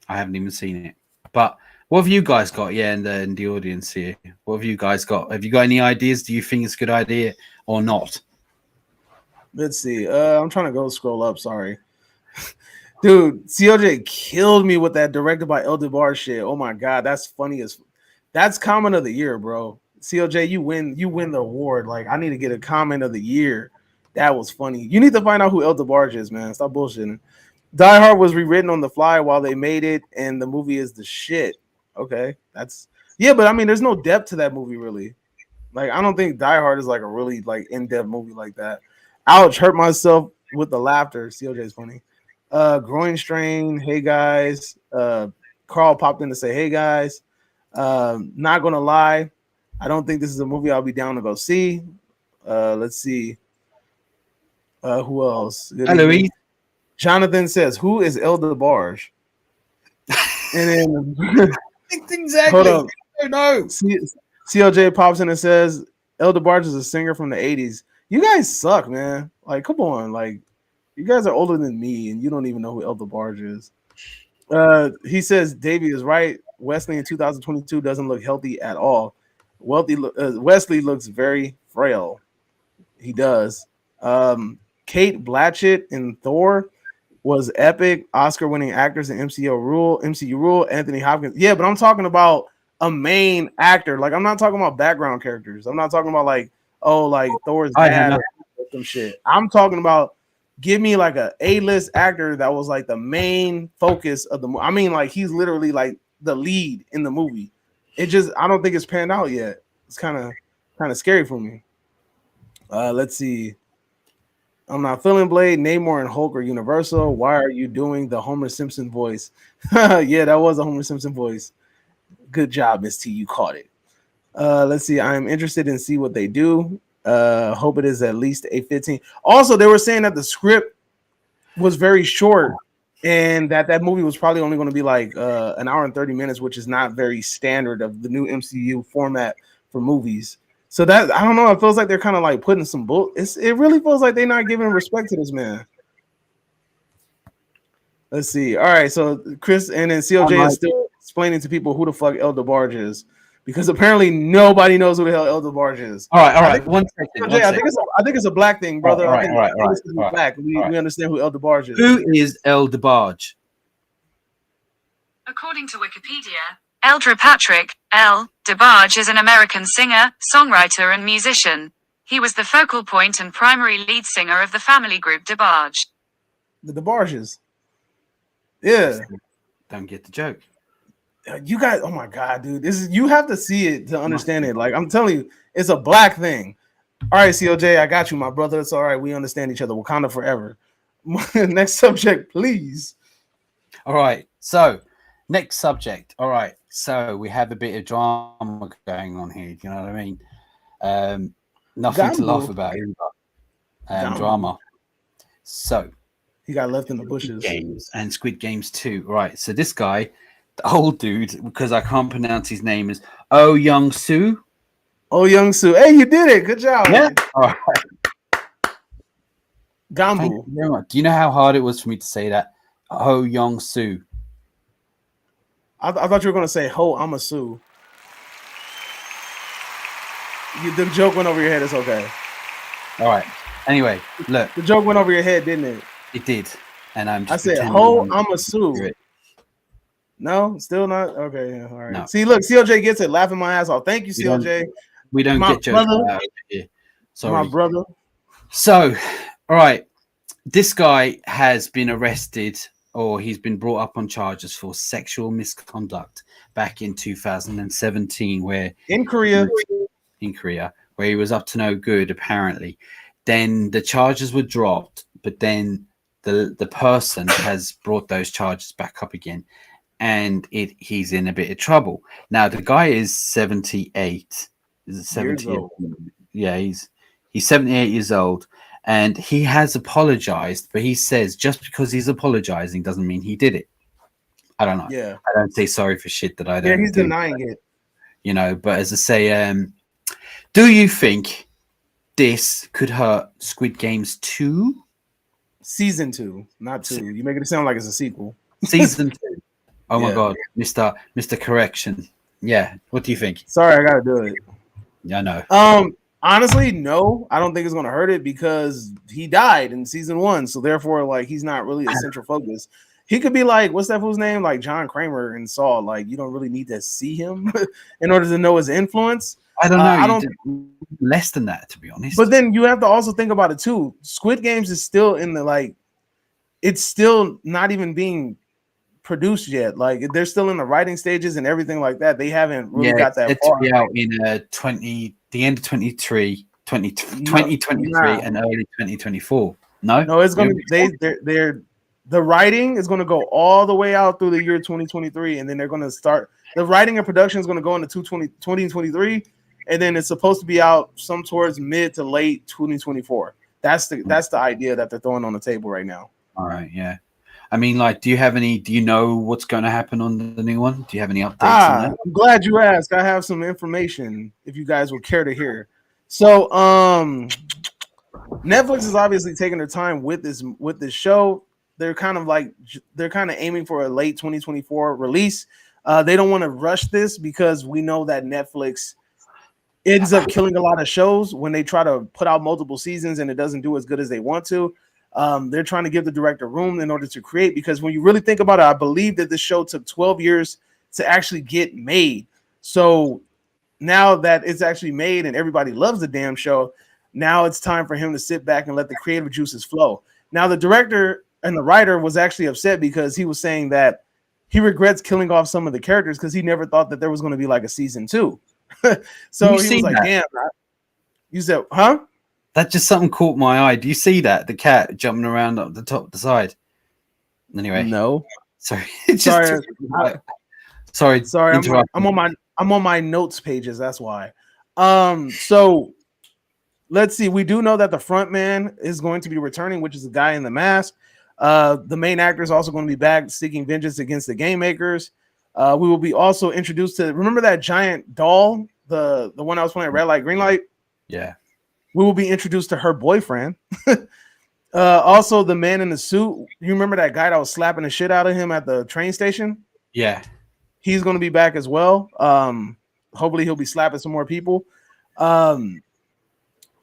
S2: I haven't even seen it. But what have you guys got? Yeah, in the audience here. What have you guys got? Have you got any ideas? Do you think it's a good idea or not?
S3: Let's see. I'm trying to go scroll up. Sorry. Dude, COJ killed me with that directed by El DeBar shit. Oh my god, that's funny that's comment of the year, bro. COJ, you win the award. Like, I need to get a comment of the year. That was funny. You need to find out who El DeBarge is, man. Stop bullshitting. Die Hard was rewritten on the fly while they made it, and the movie is the shit. Okay, but I mean, there's no depth to that movie, really. Like, I don't think Die Hard is like a really like in-depth movie like that. Ouch, hurt myself with the laughter. COJ is funny. Groin strain. Hey guys. Carl popped in to say, hey guys. Not gonna lie, I don't think this is a movie I'll be down to go see. Let's see. Who else?
S2: Hello.
S3: Jonathan says, who is El DeBarge? And then
S2: exactly.
S3: Hold up.
S2: I don't know.
S3: CLJ pops in and says, El DeBarge is a singer from the 80s. You guys suck, man. Like, come on. Like, you guys are older than me, and you don't even know who El DeBarge is. He says, Davey is right. Wesley in 2022 doesn't look healthy at all. Wesley looks very frail. He does. Kate Blanchett in Thor was epic. Oscar-winning actors in MCU rule. Anthony Hopkins. Yeah, but I'm talking about a main actor. Like, I'm not talking about background characters. I'm not talking about like Thor's dad or some shit. I'm talking about give me like a A-list actor that was like the main focus of the movie. I mean, like, he's literally like the lead in the movie. I don't think it's panned out yet. It's kind of scary for me. Let's see. I'm not feeling Blade. Namor and Hulk are Universal. Why are you doing the Homer Simpson voice? Yeah, that was a Homer Simpson voice. Good job, Miss T. You caught it. Let's see. I am interested in see what they do. Hope it is at least a 15. Also, they were saying that the script was very short, and that movie was probably only going to be like an hour and 30 minutes, which is not very standard of the new MCU format for movies. So that, I don't know, it feels like they're kind of like putting some bull. It really feels like they're not giving respect to this man. Let's see. All right, so Chris and then COJ is explaining to people who the fuck El DeBarge is, because apparently nobody knows who the hell El DeBarge is.
S2: All right. One second.
S3: I think it's a black thing, brother.
S2: All right.
S3: Black. We understand who El DeBarge is.
S2: Who is El DeBarge?
S4: According to Wikipedia, Eldra Patrick, L. DeBarge is an American singer, songwriter, and musician. He was the focal point and primary lead singer of the family group DeBarge.
S3: The DeBarges. Yeah.
S2: Don't get the joke.
S3: You guys, oh my god, dude. You have to see it to understand it. Like I'm telling you, it's a black thing. All right, COJ, I got you, my brother. It's all right. We understand each other. Wakanda forever. Next subject, please.
S2: All right. So, next subject. All right. So we have a bit of drama going on here. Do you know what I mean? Nothing to laugh about here, but drama. So
S3: he got left in the bushes.
S2: Games and Squid Games 2. Right. So this guy, the old dude, because I can't pronounce his name, is Oh Young Soo.
S3: Oh Young Soo. Hey, you did it. Good job.
S2: Yeah. All right.
S3: Gambu.
S2: Do you know how hard it was for me to say that? Oh Young Soo.
S3: I thought you were going to say, Ho, I'm a Sue. The joke went over your head. It's okay.
S2: All right. Anyway, look.
S3: The joke went over your head, didn't it?
S2: It did. And I
S3: said, Ho, I'm a Sue. No, still not? Okay. Yeah, all right.
S2: No.
S3: See, look, CLJ gets it. Laughing my ass off. Thank you, CLJ.
S2: We don't get jokes out here. Sorry.
S3: My brother.
S2: So, all right. This guy has been arrested, or he's been brought up on charges for sexual misconduct back in 2017, where
S3: in Korea,
S2: where he was up to no good, apparently. Then the charges were dropped, but then the person has brought those charges back up again, and he's in a bit of trouble. Now the guy is 78. Is it 70? Yeah, he's 78 years old. And he has apologized, but he says just because he's apologizing doesn't mean he did it. I don't know.
S3: Yeah.
S2: I don't say sorry for shit that I don't.
S3: Yeah, he's denying it.
S2: You know, but as I say, do you think this could hurt Squid Games 2?
S3: Season 2, not 2. You make it sound like it's a sequel.
S2: Season 2. Oh my God, Mr. Correction. Yeah. What do you think?
S3: Sorry, I gotta do it.
S2: Yeah, I know.
S3: Honestly, no, I don't think it's going to hurt it because he died in season 1. So therefore, like, he's not really a central focus. He could be like, what's that fool's name? Like John Kramer and Saw. Like, you don't really need to see him in order to know his influence.
S2: I don't know. I don't less than that, to be honest.
S3: But then you have to also think about it too. Squid Games is still in the it's still not even being produced yet. Like they're still in the writing stages and everything like that. They haven't really got that far.
S2: It's out in the end of 2023 and early 2024. No,
S3: it's gonna they're the writing is gonna go all the way out through the year 2023, and then they're gonna start the writing and production is gonna go into 2023, and then it's supposed to be out some towards mid to late 2024. That's the idea that they're throwing on the table right now.
S2: All right, yeah. I mean, like, do you know what's going to happen on the new one? Do you have any updates on that?
S3: I'm glad you asked. I have some information if you guys would care to hear. So, Netflix is obviously taking their time with this show. They're kind of aiming for a late 2024 release. They don't want to rush this because we know that Netflix ends up killing a lot of shows when they try to put out multiple seasons and it doesn't do as good as they want to. They're trying to give the director room in order to create, because when you really think about it, I believe that this show took 12 years to actually get made. So now that it's actually made and everybody loves the damn show, now it's time for him to sit back and let the creative juices flow. Now the director and the writer was actually upset because he was saying that he regrets killing off some of the characters because he never thought that there was going to be like a season 2. So he was like, damn. You said, huh?
S2: That just something caught my eye. Do you see that? The cat jumping around up the top, the side. Anyway,
S3: no.
S2: Sorry.
S3: Sorry. I'm on my notes pages. That's why. So let's see. We do know that the front man is going to be returning, which is the guy in the mask. The main actor is also going to be back seeking vengeance against the game makers. We will be also introduced to. Remember that giant doll, the one I was playing at Red Light, Green Light.
S2: Yeah.
S3: We will be introduced to her boyfriend. Also, the man in the suit. You remember that guy that was slapping the shit out of him at the train station?
S2: Yeah.
S3: He's going to be back as well. Hopefully he'll be slapping some more people.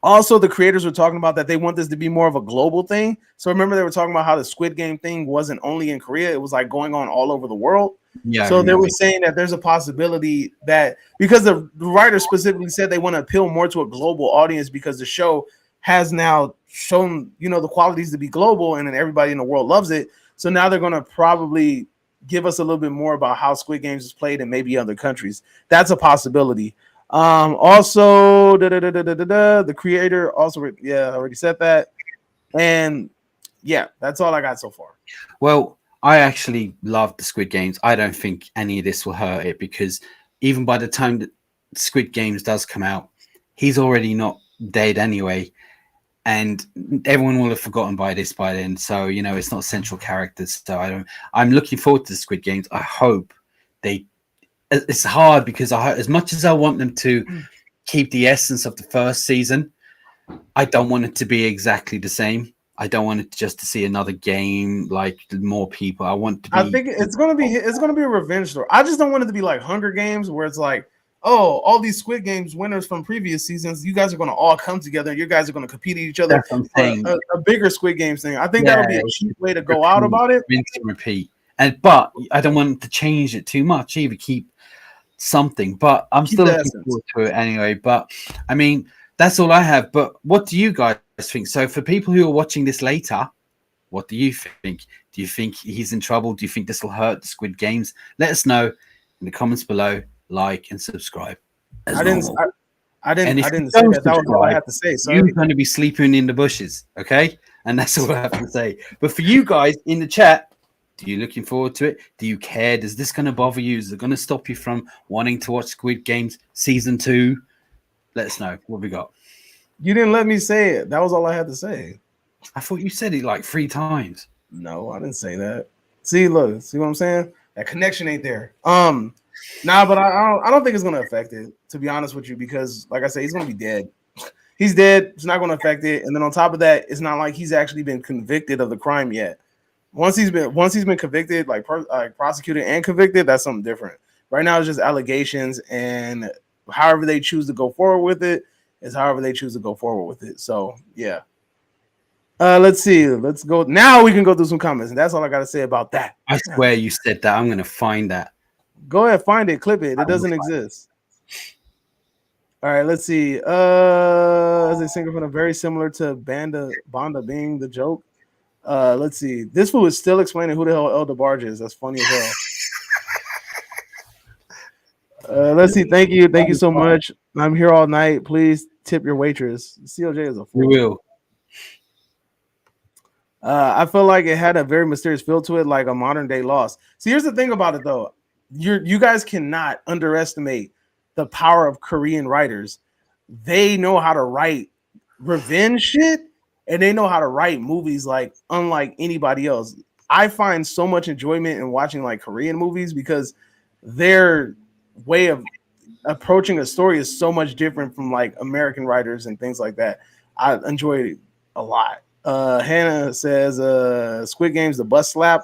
S3: Also, the creators were talking about that they want this to be more of a global thing. So remember they were talking about how the Squid Game thing wasn't only in Korea. It was like going on all over the world.
S2: Yeah.
S3: So they were saying that there's a possibility that because the writer specifically said they want to appeal more to a global audience because the show has now shown, the qualities to be global and then everybody in the world loves it. So now they're going to probably give us a little bit more about how Squid Games is played in maybe other countries. That's a possibility. Also, the creator also, I already said that. And yeah, that's all I got so far.
S2: Well, I actually love the Squid Games. I don't think any of this will hurt it because even by the time that Squid Games does come out, he's already not dead anyway. And everyone will have forgotten by then. So, it's not central characters. So I'm looking forward to the Squid Games. I hope it's hard because as much as I want them to keep the essence of the first season, I don't want it to be exactly the same. I don't want it just to see another game, like more people. I want to be.
S3: I think it's gonna be a revenge story. I just don't want it to be like Hunger Games, where it's like, oh, all these Squid Games winners from previous seasons, you guys are gonna all come together. You guys are gonna compete at each other.
S2: That's what I'm saying.
S3: A bigger Squid Games thing. I think that'll be a cheap way to go out about it.
S2: Repeat. But I don't want to change it too much either. Keep something. But I'm still looking forward to it anyway. But I mean, that's all I have. But what do you guys think? So for people who are watching this later, what do you think? Do you think he's in trouble? Do you think this will hurt the Squid Games? Let us know in the comments below. Like and subscribe.
S3: I didn't say that. That was all I had to say. So
S2: you're going to be sleeping in the bushes, okay? And that's all I have to say. But for you guys in the chat, are you looking forward to it? Do you care? Is this going to bother you? Is it going to stop you from wanting to watch Squid Games season 2? Let us know. What we got?
S3: You didn't let me say it. That was all I had to say.
S2: I thought you said it like 3 times.
S3: No, I didn't say that. See what I'm saying? That connection ain't there. Nah, but I don't think it's gonna affect it, to be honest with you, because like I said, he's gonna be dead. He's dead. It's not gonna affect it. And then on top of that, it's not like he's actually been convicted of the crime yet. Once he's been convicted, like prosecuted and convicted, that's something different. Right now, it's just allegations, and however they choose to go forward with it is however they choose to go forward with it. So yeah. Let's see. Let's go. Now we can go through some comments, and that's all I gotta say about that.
S2: I swear you said that. I'm gonna find that.
S3: Go ahead, find it, clip it. It doesn't exist. All right, let's see. Is a singer from a very similar to Banda being the joke? Let's see. This fool is still explaining who the hell El DeBarge is. That's funny as hell. Let's see. Thank you so much. I'm here all night. Please tip your waitress. COJ is a fool.
S2: We will.
S3: I feel like it had a very mysterious feel to it, like a modern day Lost. See, here's the thing about it though. You guys cannot underestimate the power of Korean writers. They know how to write revenge shit, and they know how to write movies like unlike anybody else. I find so much enjoyment in watching like Korean movies because their way of approaching a story is so much different from like American writers and things like that. I enjoy it a lot. Hannah says Squid Game's the bus slap.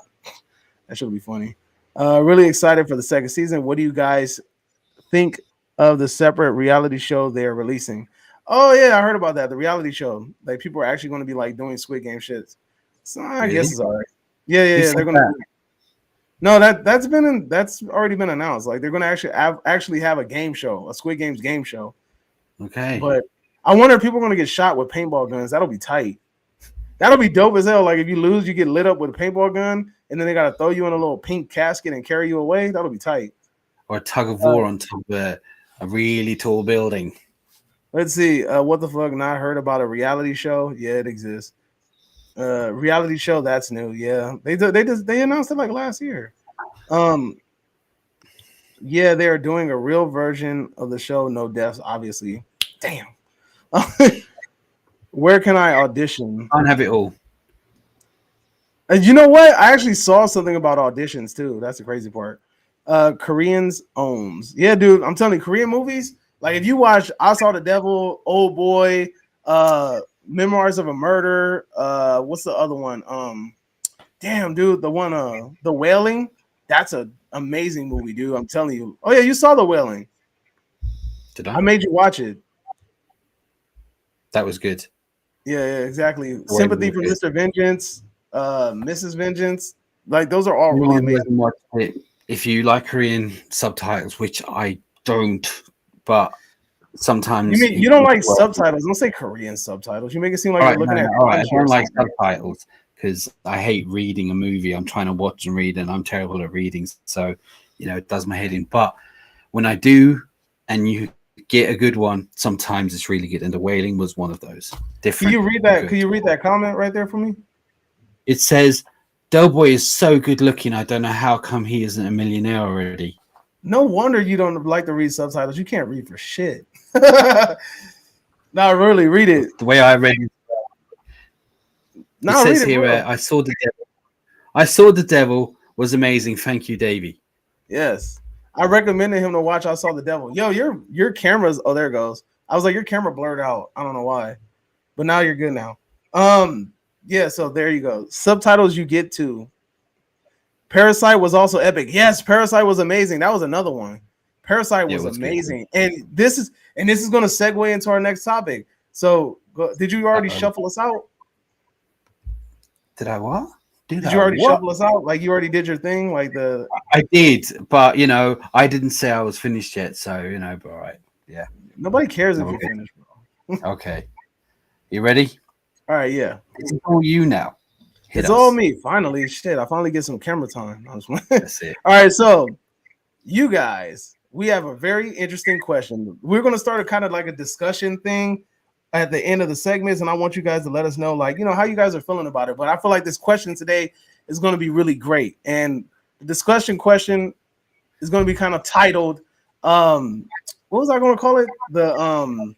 S3: That should be funny. Really excited for the second season. What do you guys think of the separate reality show they're releasing? Oh yeah, I heard about that. The reality show. Like people are actually going to be like doing Squid Game shit. So I guess it's all right. Yeah. They're gonna. No, that's already been announced. Like they're gonna actually have a game show, a Squid Games game show.
S2: Okay.
S3: But I wonder if people are gonna get shot with paintball guns. That'll be tight. That'll be dope as hell. Like if you lose, you get lit up with a paintball gun, and then they gotta throw you in a little pink casket and carry you away. That'll be tight.
S2: Or a tug of war on top of a really tall building.
S3: Let's see. What the fuck? Not heard about a reality show? Yeah, it exists. Reality show that's new. Yeah, they announced it like last year. Yeah, they're doing a real version of the show. No deaths, obviously. Damn. Where can I audition?
S2: Can't have it all.
S3: You know what? I actually saw something about auditions too. That's the crazy part. Koreans owns. Yeah, dude. I'm telling you, Korean movies. Like if you watch I Saw the Devil, Old Boy, Memoirs of a Murder, what's the other one? Damn, dude, the one The Wailing. That's a amazing movie, dude. I'm telling you. Oh yeah, you saw The Wailing.
S2: Did I?
S3: I made you watch it.
S2: That was good.
S3: Yeah, exactly. Sympathy for Mr. Vengeance, Mrs. Vengeance. Like those are all really amazing.
S2: Watch it if you like Korean subtitles, which I don't, but sometimes
S3: You don't like subtitles? Don't say Korean subtitles. You make it seem like you're looking at.
S2: All right, I don't like subtitles because I hate reading a movie. I'm trying to watch and read, and I'm terrible at reading, so it does my head in. But when I do, and you get a good one, sometimes it's really good. And The Wailing was one of those. Different.
S3: Can you read that? Can you read that comment right there for me?
S2: It says, "Doughboy is so good looking. I don't know how come he isn't a millionaire already."
S3: No wonder you don't like to read subtitles. You can't read for shit. No, really, read it.
S2: The way I read it. It says here, I saw the devil. I saw the devil was amazing. Thank you, Davey.
S3: Yes. I recommended him to watch I Saw the Devil. Yo, your camera's there it goes. I was like, your camera blurred out. I don't know why. But now you're good now. Yeah, so there you go. Subtitles you get to. Parasite was also epic. Yes, Parasite was amazing. That was another one. Parasite was amazing. Good. And this is going to segue into our next topic. So, did you already shuffle us out?
S2: Did I what?
S3: Did you already shuffle us out? Like you already did your thing? Like
S2: I did, but I didn't say I was finished yet, so but all right. Yeah.
S3: Nobody cares if you're finished, bro.
S2: Okay. You ready?
S3: All right, yeah.
S2: It's all you now.
S3: It's all me. Finally, shit. I finally get some camera time.
S2: That's it.
S3: All right, so you guys, we have a very interesting question. We're gonna start a kind of like a discussion thing at the end of the segments, and I want you guys to let us know, like, how you guys are feeling about it. But I feel like this question today is going to be really great, and the discussion question is going to be kind of titled, what was I going to call it? The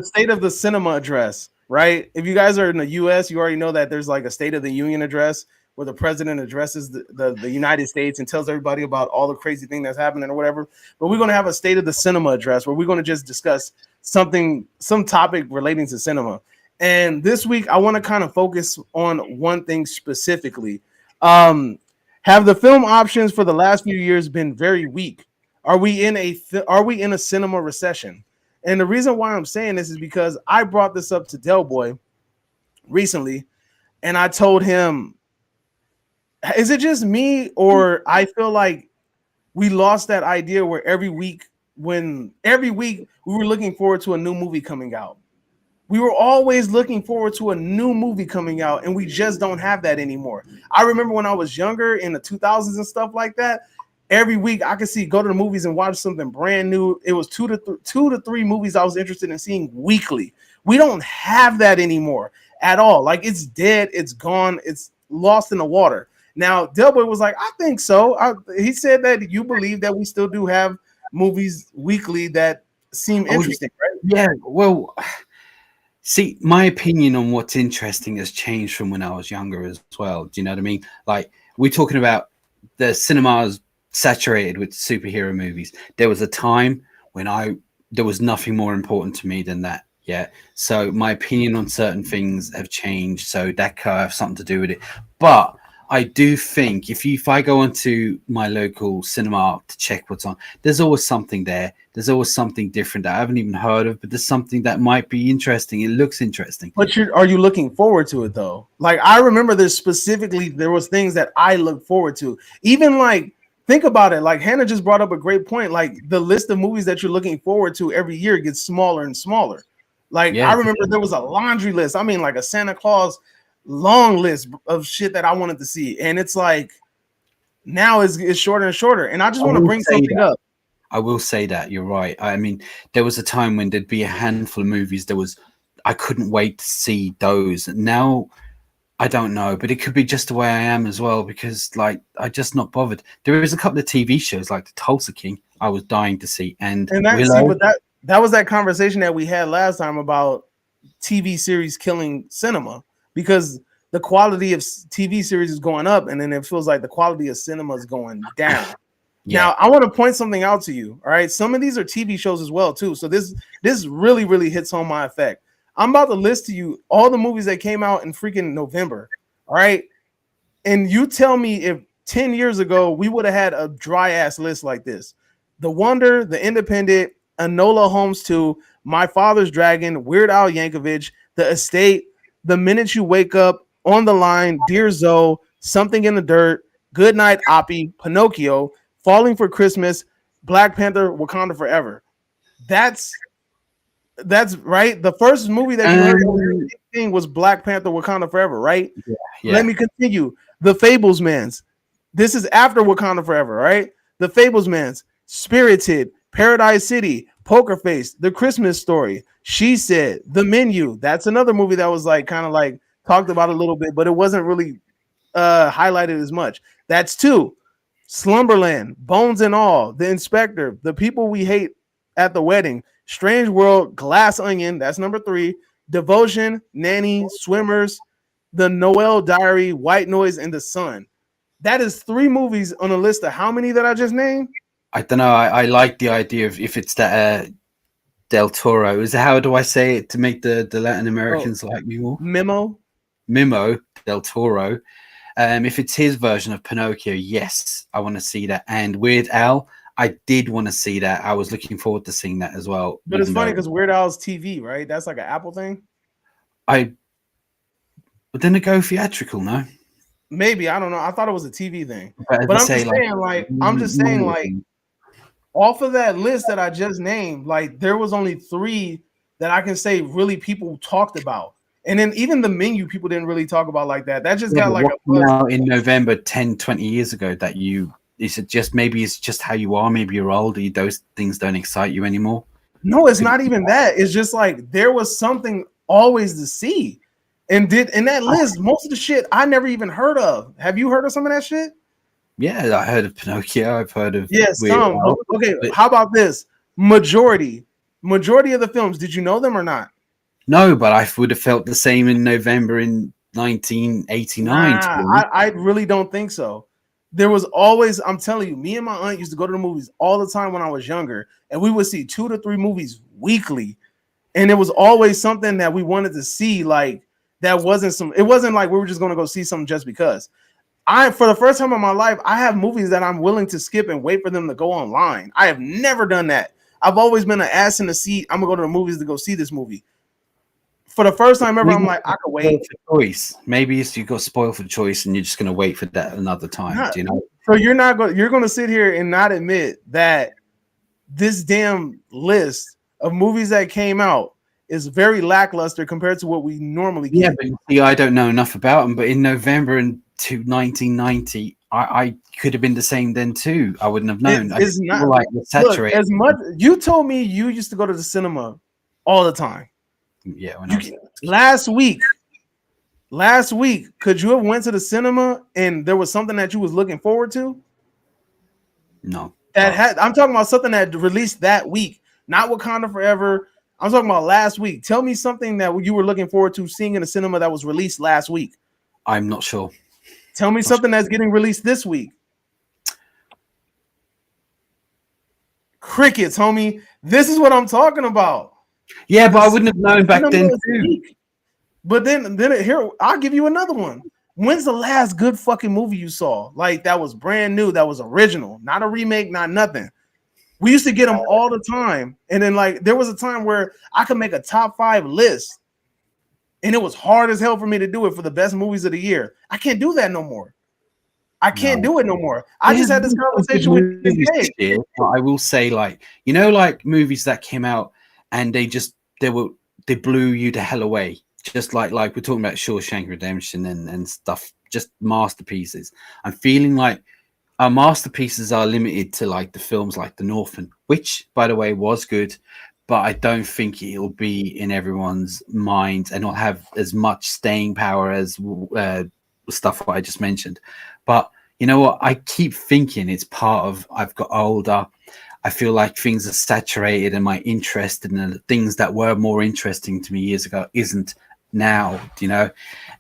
S3: state of the cinema address, right? If you guys are in the U.S., you already know that there's like a State of the Union address where the president addresses the United States and tells everybody about all the crazy thing that's happening or whatever. But we're going to have a State of the Cinema address where we're going to just discuss some topic relating to cinema. And this week, I want to kind of focus on one thing specifically. Have the film options for the last few years been very weak? Are we in a cinema recession? And the reason why I'm saying this is because I brought this up to Del Boy recently, and I told him, is it just me, or I feel like we lost that idea where every week we were looking forward to a new movie coming out. We were always looking forward to a new movie coming out, and we just don't have that anymore. I remember when I was younger in the 2000s and stuff like that, every week I could go to the movies and watch something brand new. It was two to three movies I was interested in seeing weekly. We don't have that anymore at all. Like, it's dead, it's gone, it's lost in the water. Now, Delboy was like, I think so. He said that you believe that we still do have movies weekly that seem interesting, right?
S2: Yeah, well, see, my opinion on what's interesting has changed from when I was younger as well. Do you know what I mean? Like, we're talking about the cinemas saturated with superhero movies. There was a time when there was nothing more important to me than that. Yeah. So my opinion on certain things have changed. So that could have something to do with it. But I do think if I go onto my local cinema to check what's on, there's always something there. There's always something different that I haven't even heard of, but there's something that might be interesting. It looks interesting.
S3: But are you looking forward to it though? Like, I remember there was things that I looked forward to. Even like, think about it. Like, Hannah just brought up a great point. Like, the list of movies that you're looking forward to every year gets smaller and smaller. Like, yeah. I remember there was a laundry list. I mean, like a Santa Claus long list of shit that I wanted to see, and it's like now it's shorter and shorter. And I just want to bring something up.
S2: I will say that you're right. I mean, there was a time when there'd be a handful of movies. I couldn't wait to see those. Now, I don't know, but it could be just the way I am as well, because like I just not bothered. There is a couple of TV shows like The Tulsa King I was dying to see, and
S3: that was that conversation that we had last time about TV series killing cinema, because the quality of TV series is going up, and then it feels like the quality of cinema is going down. Yeah. Now, I want to point something out to you. All right, some of these are TV shows as well too. So this really, really hits home my effect. I'm about to list to you all the movies that came out in freaking November. All right, and you tell me if 10 years ago, we would have had a dry ass list like this. The Wonder, The Independent, Enola Holmes 2, My Father's Dragon, Weird Al Yankovic, The Estate, The Minute You Wake Up, On the Line, Dear Zoe, Something in the Dirt, Good Night Oppie, Pinocchio, Falling for Christmas, Black Panther, Wakanda Forever. That's right. The first movie that you heard was Black Panther, Wakanda Forever, right?
S2: Yeah.
S3: Let me continue. The Fablesmans. This is after Wakanda Forever, right? The Fablesmans, Spirited, Paradise City, Poker Face, The Christmas Story, She Said, The Menu. That's another movie that was like kind of like talked about a little bit, but it wasn't really highlighted as much. That's 2. Slumberland, Bones and All, The Inspector, The People We Hate at the Wedding, Strange World, Glass Onion. That's number 3. Devotion, Nanny, Swimmers, The Noel Diary, White Noise, and The Sun. That is 3 movies on a list of how many that I just named?
S2: I don't know. I like the idea of if it's that Del Toro. Is how do I say it to make the Latin Americans like me more? Mimo Del Toro. If it's his version of Pinocchio, yes, I want to see that. And Weird Al, I did want to see that. I was looking forward to seeing that as well.
S3: But it's funny because Weird Al's TV, right? That's like an Apple thing.
S2: But then it go theatrical, no?
S3: Maybe, I don't know. I thought it was a TV thing. But I'm just saying, like, off of that list that I just named, like, there was only 3 that I can say really people talked about. And then even The Menu, people didn't really talk about like that. That just got like a
S2: now in November 10, 20 years ago that is it just maybe it's just how you are, maybe you're older, those things don't excite you anymore.
S3: No, it's not even that. It's just like there was something always to see. And in that list, most of the shit I never even heard of. Have you heard of some of that shit?
S2: Yeah, I heard of Pinocchio. I've heard of
S3: some. Okay, how about this? Majority of the films, did you know them or not?
S2: No, but I would have felt the same in November in 1989.
S3: I really don't think so. There was always, I'm telling you, me and my aunt used to go to the movies all the time when I was younger, and we would see 2 to 3 movies weekly. And it was always something that we wanted to see, like it wasn't like we were just going to go see something just because. For the first time in my life, I have movies that I'm willing to skip and wait for them to go online. I have never done that. I've always been an ass in the seat. I'm gonna go to the movies to go see this movie. For the first time ever, I'm like, I could wait.
S2: Choice. Maybe it's you got spoiled for the choice, and you're just gonna wait for that another time. Do you know?
S3: So you're gonna sit here and not admit that this damn list of movies that came out is very lackluster compared to what we normally get.
S2: Yeah, but see, I don't know enough about them. But in November 1990, I could have been the same then too. I wouldn't have known.
S3: It's not
S2: like saturated.
S3: As much. You told me you used to go to the cinema all the time.
S2: Yeah.
S3: Last week, could you have went to the cinema and there was something that you was looking forward to?
S2: No.
S3: I'm talking about something that released that week, not Wakanda Forever. I'm talking about last week. Tell me something that you were looking forward to seeing in the cinema that was released last week.
S2: I'm not sure.
S3: Tell me something that's getting released this week. Crickets, homie. This is what I'm talking about.
S2: Yeah, but I wouldn't have known back then too.
S3: But then here, I'll give you another one. When's the last good fucking movie you saw? Like that was brand new, that was original, not a remake, not nothing. We used to get them all the time. And then like there was a time where I could make a top 5 list. And it was hard as hell for me to do it for the best movies of the year. I can't do that no more. I can't do it no more. I just had this conversation with
S2: this. I will say, like, you know, like movies that came out and they blew you the hell away. Just like we're talking about Shawshank Redemption and stuff, just masterpieces. I'm feeling like our masterpieces are limited to like the films like The Northman, which, by the way, was good. But I don't think it'll be in everyone's mind and not have as much staying power as stuff what I just mentioned. But you know what? I keep thinking it's part of I've got older. I feel like things are saturated and my interest in the things that were more interesting to me years ago isn't now, you know?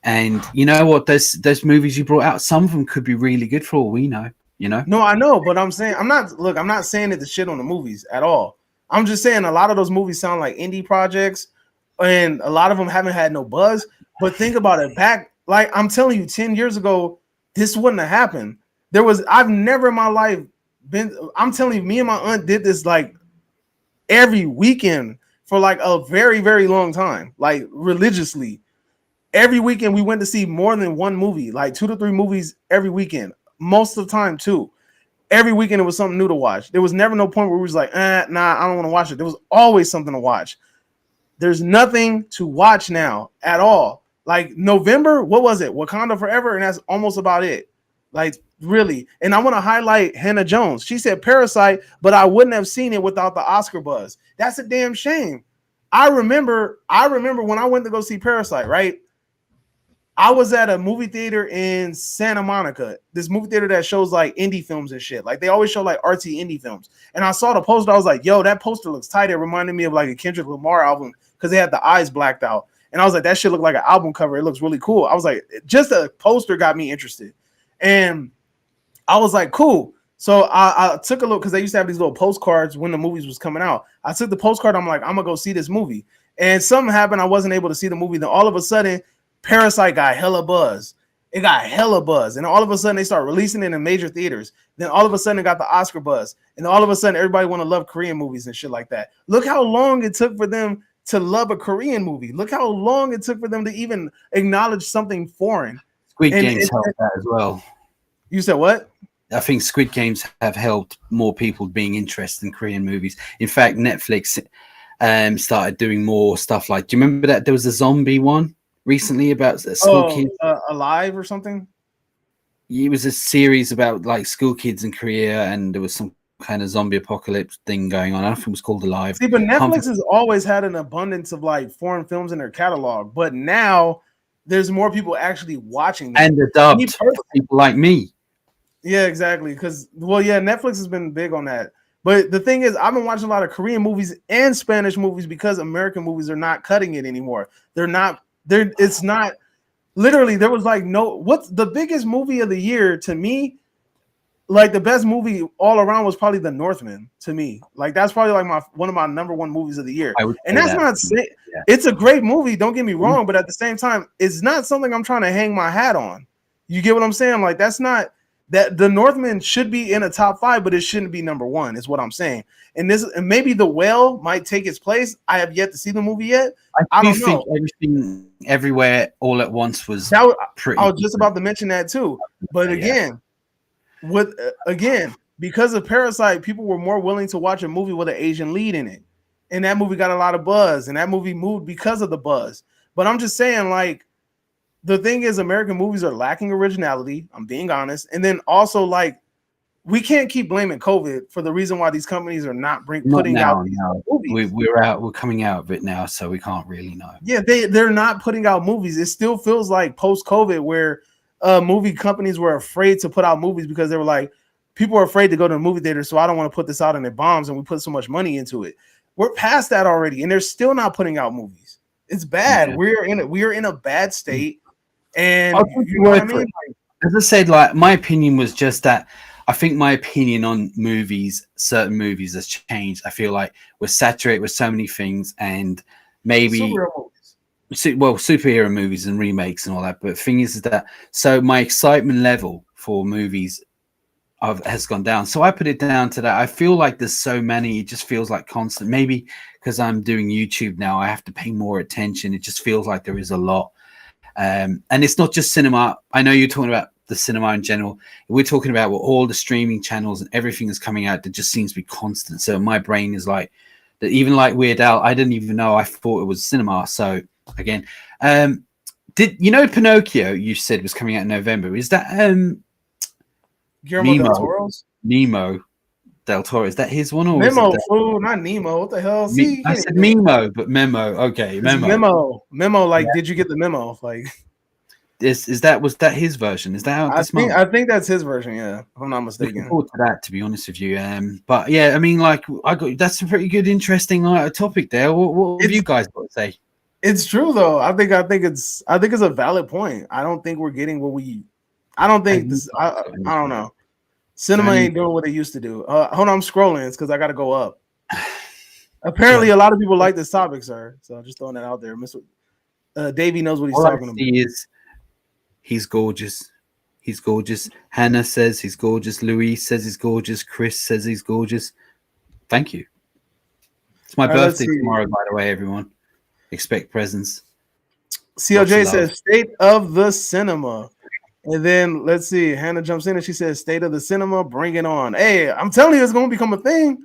S2: And you know what? Those movies you brought out, some of them could be really good for all we know, you know?
S3: No, I know, but I'm not saying it to shit on the movies at all. I'm just saying a lot of those movies sound like indie projects and a lot of them haven't had no buzz. But think about it back, like I'm telling you, 10 years ago, this wouldn't have happened. I've never in my life been. I'm telling you, me and my aunt did this like every weekend for like a very, very long time, like religiously. Every weekend we went to see more than one movie, like 2 to 3 movies every weekend. Most of the time, too. Every weekend it was something new to watch. There was never no point where we was like, nah, I don't want to watch it. There was always something to watch. There's nothing to watch now at all. Like November, what was it? Wakanda Forever, and that's almost about it. Like really. And I want to highlight Hannah Jones. She said Parasite, but I wouldn't have seen it without the Oscar buzz. That's a damn shame. I remember when I went to go see Parasite, right? I was at a movie theater in Santa Monica, this movie theater that shows like indie films and shit. Like they always show like artsy indie films. And I saw the poster. I was like, yo, that poster looks tight. It reminded me of like a Kendrick Lamar album because they had the eyes blacked out. And I was like, that shit looked like an album cover. It looks really cool. I was like, just a poster got me interested. And I was like, cool. So I took a look because they used to have these little postcards when the movies was coming out. I took the postcard. I'm like, I'm going to go see this movie. And something happened. I wasn't able to see the movie. Then all of a sudden, Parasite got hella buzz. It got hella buzz. And all of a sudden they start releasing it in major theaters. Then all of a sudden it got the Oscar buzz. And all of a sudden everybody want to love Korean movies and shit like that. Look how long it took for them to love a Korean movie. Look how long it took for them to even acknowledge something foreign.
S2: Squid Games helped that as well.
S3: You said what?
S2: I think Squid Games have helped more people being interested in Korean movies. In fact, Netflix started doing more stuff like, do you remember that there was a zombie one recently about school kids
S3: Alive or something?
S2: It was a series about like school kids in Korea, and there was some kind of zombie apocalypse thing going on. I don't think it was called Alive.
S3: See, but Netflix has always had an abundance of like foreign films in their catalog, but now there's more people actually watching them.
S2: And they're dubbed for people like me.
S3: Yeah, exactly. Because Netflix has been big on that. But the thing is, I've been watching a lot of Korean movies and Spanish movies because American movies are not cutting it anymore. It's not literally, there was like what's the biggest movie of the year to me? Like the best movie all around was probably The Northman to me. Like that's probably like one of my number one movies of the year. And that's not saying it's a great movie, don't get me wrong, but at the same time, it's not something I'm trying to hang my hat on. You get what I'm saying? Like that's not that The Northman should be in a top 5, but it shouldn't be number 1, is what I'm saying. And maybe The Whale might take its place. I have yet to see the movie yet. I don't know.
S2: Everything Everywhere All at Once was pretty.
S3: I was just about to mention that too. But again, because of Parasite, people were more willing to watch a movie with an Asian lead in it. And that movie got a lot of buzz, and that movie moved because of the buzz. But I'm just saying, like, the thing is, American movies are lacking originality. I'm being honest. And then also, like, we can't keep blaming COVID for the reason why these companies are not putting out movies.
S2: We're coming out of it now, so we can't really know.
S3: Yeah, they're not putting out movies. It still feels like post-COVID where movie companies were afraid to put out movies because they were like, people are afraid to go to the movie theater, so I don't want to put this out in their bombs, and we put so much money into it. We're past that already, and they're still not putting out movies. It's bad. Yeah. We are in a bad state. And you know what I mean?
S2: As I said, like my opinion was just that I think my opinion on certain movies has changed. I feel like we're saturated with so many things, and maybe superhero movies and remakes and all that. But the thing is that so my excitement level for movies has gone down. So I put it down to that. I feel like there's so many. It just feels like constant. Maybe because I'm doing YouTube now, I have to pay more attention. It just feels like there is a lot. And it's not just cinema. I know you're talking about the cinema in general. We're talking about all the streaming channels and everything is coming out that just seems to be constant. So my brain is like that. Even like Weird Al, I didn't even know. I thought it was cinema. So again, did you know Pinocchio? You said was coming out in November. Is that
S3: Guillermo del Toro's?
S2: Nemo del Toro. Is that his one or
S3: Memo? Not Nemo. What the hell? See,
S2: I said Memo, but Memo. Okay,
S3: Memo. Like, did you get the memo? Like,
S2: was that his version? Is that out this month?
S3: I think that's his version. Yeah, if I'm not mistaken.
S2: Looking forward to that, to be honest with you. But yeah, I mean, like, that's a pretty good, interesting topic there. What have you guys got to say? It's
S3: true though. I think it's a valid point. I don't think we're getting what we. I don't think this. I don't know. Cinema ain't doing what it used to do. Hold on, I'm scrolling. It's because I got to go up. Apparently, a lot of people like this topic, sir. So I'm just throwing that out there. Mr. Davey knows what he's talking about.
S2: He's gorgeous. He's gorgeous. Hannah says he's gorgeous. Louise says he's gorgeous. Chris says he's gorgeous. Thank you. It's my birthday tomorrow, by the way, everyone. Expect presents.
S3: CLJ says state of the cinema. And then let's see. Hannah jumps in and she says, state of the cinema, bring it on. Hey, I'm telling you, it's going to become a thing.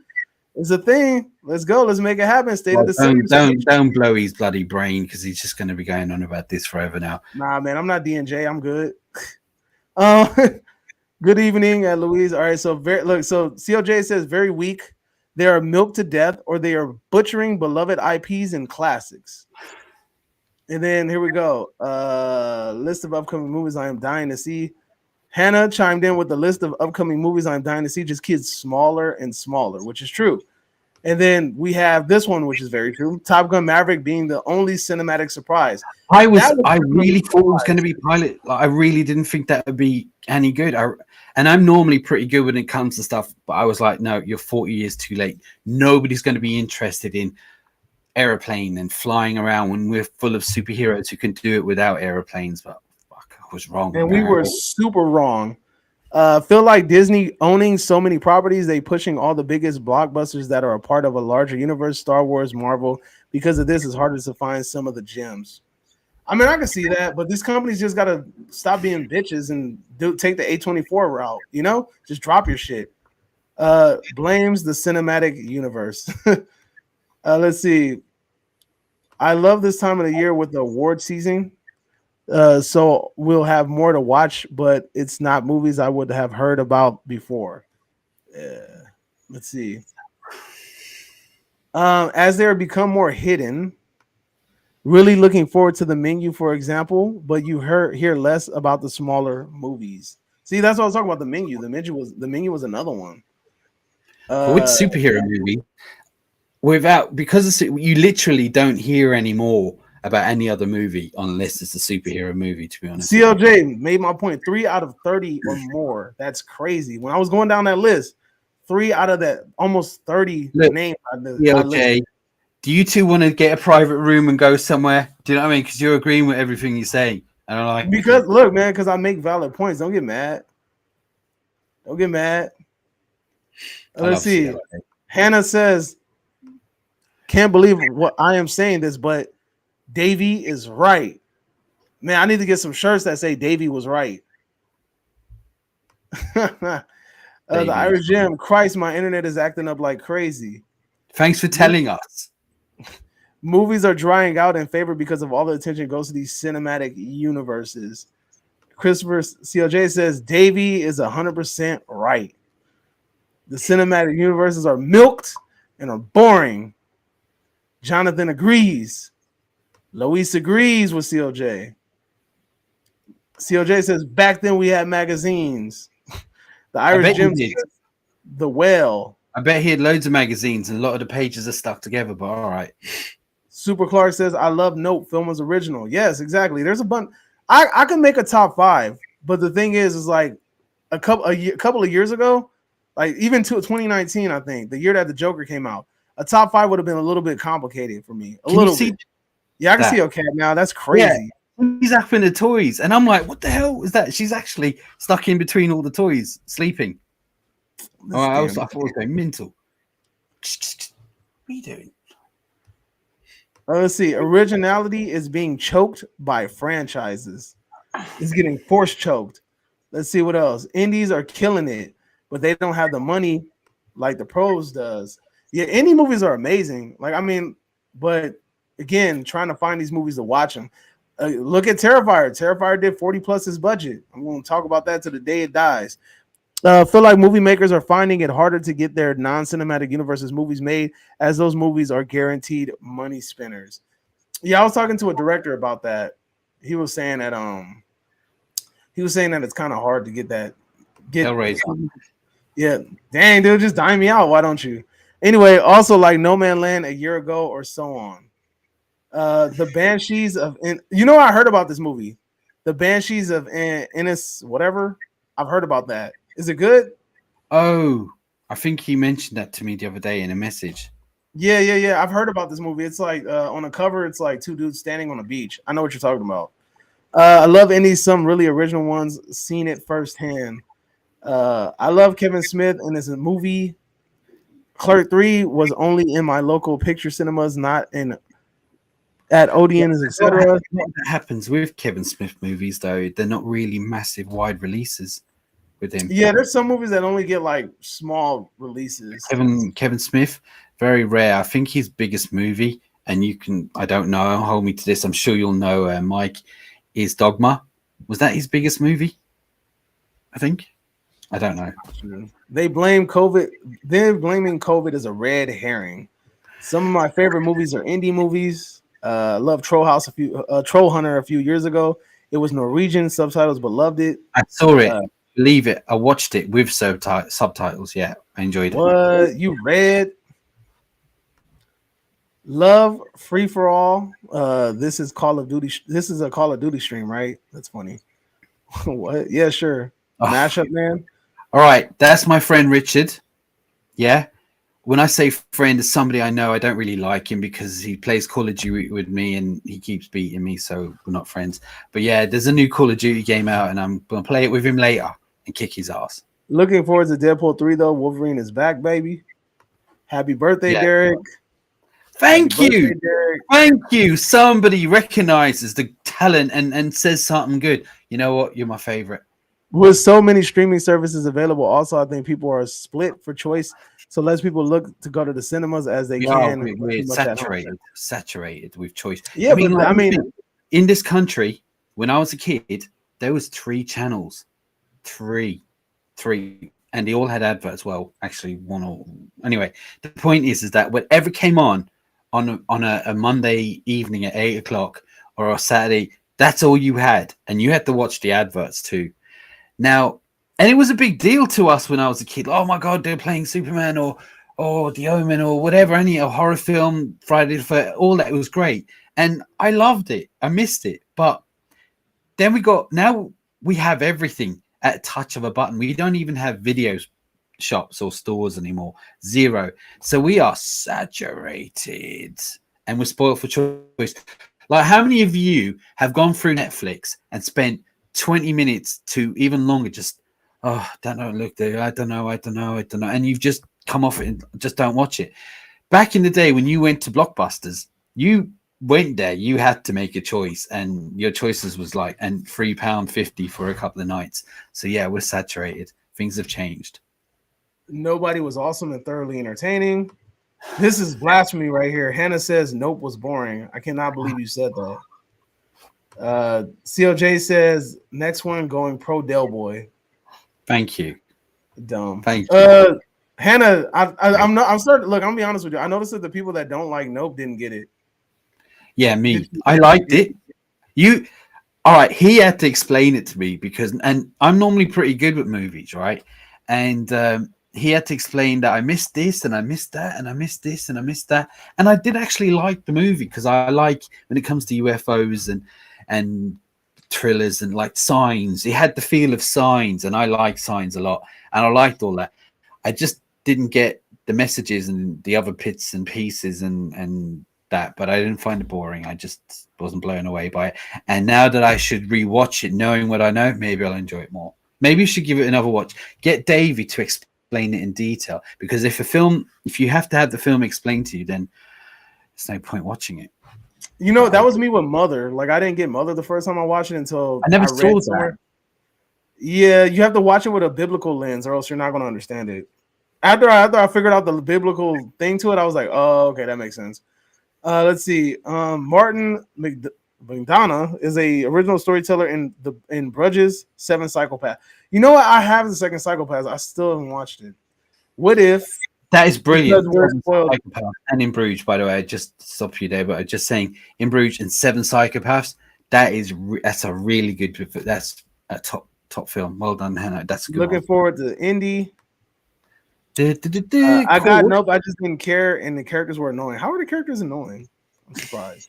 S3: It's a thing. Let's go. Let's make it happen. State of the cinema.
S2: Don't blow his bloody brain because he's just going to be going on about this forever now.
S3: Nah, man, I'm not D&J. I'm good. Good evening, Louise. All right, so so CLJ says very weak. They are milked to death, or they are butchering beloved IPs and classics. And then here we go. List of upcoming movies I am dying to see. Hannah chimed in with the list of upcoming movies I'm dying to see, just kids smaller and smaller, which is true. And then we have this one, which is very true. Top Gun Maverick being the only cinematic surprise.
S2: I really thought it was going to be pilot. Like, I really didn't think that would be any good. And I'm normally pretty good when it comes to stuff, but I was like, no, you're 40 years too late. Nobody's going to be interested in airplane and flying around when we're full of superheroes who can do it without airplanes. But fuck, I was wrong.
S3: And we were super wrong. Feel like Disney owning so many properties, they pushing all the biggest blockbusters that are a part of a larger universe, Star Wars, Marvel. Because of this, it's harder to find some of the gems. I mean, I can see that, but these companies just gotta stop being bitches and take the A24 route. You know, just drop your shit. Blames the cinematic universe. Let's see. I love this time of the year with the award season. So we'll have more to watch, but it's not movies I would have heard about before. Let's see. As they become more hidden, really looking forward to the menu, for example, but you hear less about the smaller movies. See, that's what I was talking about. The menu. The menu was another one.
S2: With superhero movie, because you literally don't hear anymore about any other movie unless it's a superhero movie, to be honest.
S3: CLJ made my point. 3 out of 30 or more. That's crazy. When I was going down that list, 3 out of that almost 30 names.
S2: CLJ, do you two want to get a private room and go somewhere? Do you know what I mean? Because you're agreeing with everything you're saying. And I'm like,
S3: because look, man, because I make valid points. Don't get mad. Don't get mad. Let's see. Hannah says, can't believe what I am saying this, but Davey is right. Man, I need to get some shirts that say Davey was right. The Irish Gym. Christ, my internet is acting up like crazy.
S2: Thanks for telling us.
S3: Movies are drying out in favor because of all the attention goes to these cinematic universes. Christopher CLJ says Davey is 100% right. The cinematic universes are milked and are boring. Jonathan agrees. Luis agrees with CLJ. CLJ says back then we had magazines. The Irish Gym says The Whale.
S2: I bet he had loads of magazines and a lot of the pages are stuck together, but all right.
S3: Super Clark says, I love Nope. Film was original. Yes, exactly. There's a bunch. I can make a top 5, but the thing is like a couple of years ago, like even to 2019, I think, the year that the Joker came out, a top 5 would have been a little bit complicated for me. A little bit. Yeah, I can see okay now. That's crazy.
S2: Yeah, he's up in the toys. And I'm like, what the hell is that? She's actually stuck in between all the toys, sleeping. I thought it was going mental. What are you doing?
S3: Let's see. Originality is being choked by franchises. It's getting force choked. Let's see what else. Indies are killing it, but they don't have the money like the pros does. Yeah, indie movies are amazing. Like, I mean, but again, trying to find these movies to watch them. Look at Terrifier. Terrifier did 40 plus his budget. I'm going to talk about that to the day it dies. Feel like movie makers are finding it harder to get their non-cinematic universes movies made, as those movies are guaranteed money spinners. Yeah, I was talking to a director about that. He was saying that it's kind of hard to get that.
S2: Hellraiser.
S3: Yeah, dang, dude, just dime me out. Why don't you? Anyway, also like No Man Land a year ago or so on. The Banshees of I heard about this movie, The Banshees of Innis, whatever. I've heard about that. Is it good?
S2: Oh, I think he mentioned that to me the other day in a message.
S3: Yeah. I've heard about this movie. It's like on a cover, it's like 2 dudes standing on a beach. I know what you're talking about. I love some really original ones. Seen it firsthand. I love Kevin Smith, and his movie Clerk 3 was only in my local picture cinemas, not in at Odeon's, etc.
S2: What happens with Kevin Smith movies, though? They're not really massive, wide releases with him.
S3: Yeah, there's some movies that only get like small releases.
S2: Kevin Smith, very rare. I think his biggest movie, and I don't know, hold me to this. I'm sure you'll know, Mike, is Dogma. Was that his biggest movie? I think. I don't know.
S3: They blame COVID. They're blaming COVID as a red herring. Some of my favorite movies are indie movies. I love Troll Hunter a few years ago. It was Norwegian subtitles, but loved it.
S2: I saw it. Believe it. I watched it with subtitles. Yeah, I enjoyed it.
S3: What you read? Love Free for All. This is Call of Duty. This is a Call of Duty stream, right? That's funny. What? Yeah, sure. Mashup, man.
S2: All right, that's my friend Richard. Yeah. When I say friend, it's somebody I know. I don't really like him because he plays Call of Duty with me and he keeps beating me, so we're not friends. But yeah, there's a new Call of Duty game out, and I'm gonna play it with him later and kick his ass.
S3: Looking forward to Deadpool 3 though. Wolverine is back, baby. Happy birthday, Derek.
S2: Thank you. Derek. Thank you. Somebody recognizes the talent and says something good. You know what? You're my favorite.
S3: With so many streaming services available, also, I think people are split for choice. So less people look to go to the cinemas as they can.
S2: We're saturated with choice.
S3: Yeah, I mean,
S2: in this country, when I was a kid, there was 3 channels. Three. And they all had adverts. Well, actually, one or anyway. The point is that whatever came on a Monday evening at 8 o'clock or a Saturday, that's all you had, and you had to watch the adverts too. Now, and it was a big deal to us when I was a kid. Oh my God, they're playing Superman or The Omen or whatever, any a horror film, Friday the 13th, all that. It was great, and I loved it. I missed it, but then now we have everything at a touch of a button. We don't even have video shops or stores anymore. Zero. So we are saturated, and we're spoiled for choice. Like, how many of you have gone through Netflix and spent 20 minutes to even longer just, don't know, look there, I don't know, and you've just come off it and just don't watch it? Back in the day when you went to Blockbusters, you went there, you had to make a choice, and your choices was like, and £3.50 for a couple of nights. So yeah, we're saturated. Things have changed.
S3: Nobody was awesome and thoroughly entertaining. This is blasphemy right here. Hannah says Nope was boring. I cannot believe you said that. COJ says next one going pro Del Boy.
S2: Thank you.
S3: Dumb.
S2: Thank you.
S3: Hannah, I'm starting. Look, I'm gonna be honest with you. I noticed that the people that don't like Nope didn't get it.
S2: Yeah, me. I liked it. All right. He had to explain it to me and I'm normally pretty good with movies, right? And he had to explain that I missed this and I missed that and I missed this and I missed that. And I did actually like the movie because I like when it comes to UFOs and thrillers and like Signs. It had the feel of Signs, and I like Signs a lot, and I liked all that. I just didn't get the messages and the other bits and pieces and that, but I didn't find it boring. I just wasn't blown away by it. And now that I should rewatch it, knowing what I know, maybe I'll enjoy it more. Maybe you should give it another watch. Get Davey to explain it in detail, because if you have to have the film explained to you, then there's no point watching it.
S3: You know, that was me with Mother. Like, I didn't get Mother the first time I watched it until
S2: I never saw that.
S3: Yeah, you have to watch it with a biblical lens, or else you're not going to understand it. After I figured out the biblical thing to it, I was like, oh, okay, that makes sense. Let's see. Martin McDonough is a original storyteller in Bruges, 7 Psychopaths. You know what? I have the second Psychopaths. I still haven't watched it. What if?
S2: That is brilliant. And In Bruges, by the way, I just stop you there, but I'm just saying, In Bruges and 7 Psychopaths. That's a really good. That's a top film. Well done, Hannah. That's a good.
S3: Looking
S2: one.
S3: Forward to Indie.
S2: Cool.
S3: I got Nope. I just didn't care, and the characters were annoying. How are the characters annoying? I'm surprised.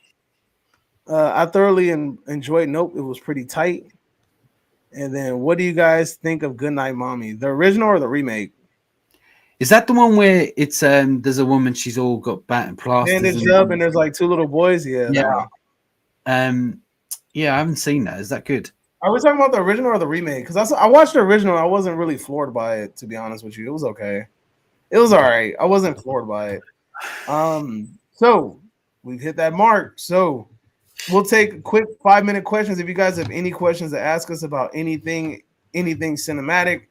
S3: I thoroughly enjoyed Nope. It was pretty tight. And then, what do you guys think of Goodnight Mommy? The original or the remake?
S2: Is that the one where it's there's a woman, she's all got bat and plasters
S3: Bandaged up, and there's like 2 little boys? Yeah.
S2: Yeah. Yeah, I haven't seen that. Is that good?
S3: Are we talking about the original or the remake? Because I watched the original. I wasn't really floored by it, to be honest with you. It was okay. It was all right. I wasn't floored by it. So we've hit that mark. So we'll take quick 5-minute questions. If you guys have any questions to ask us about anything cinematic,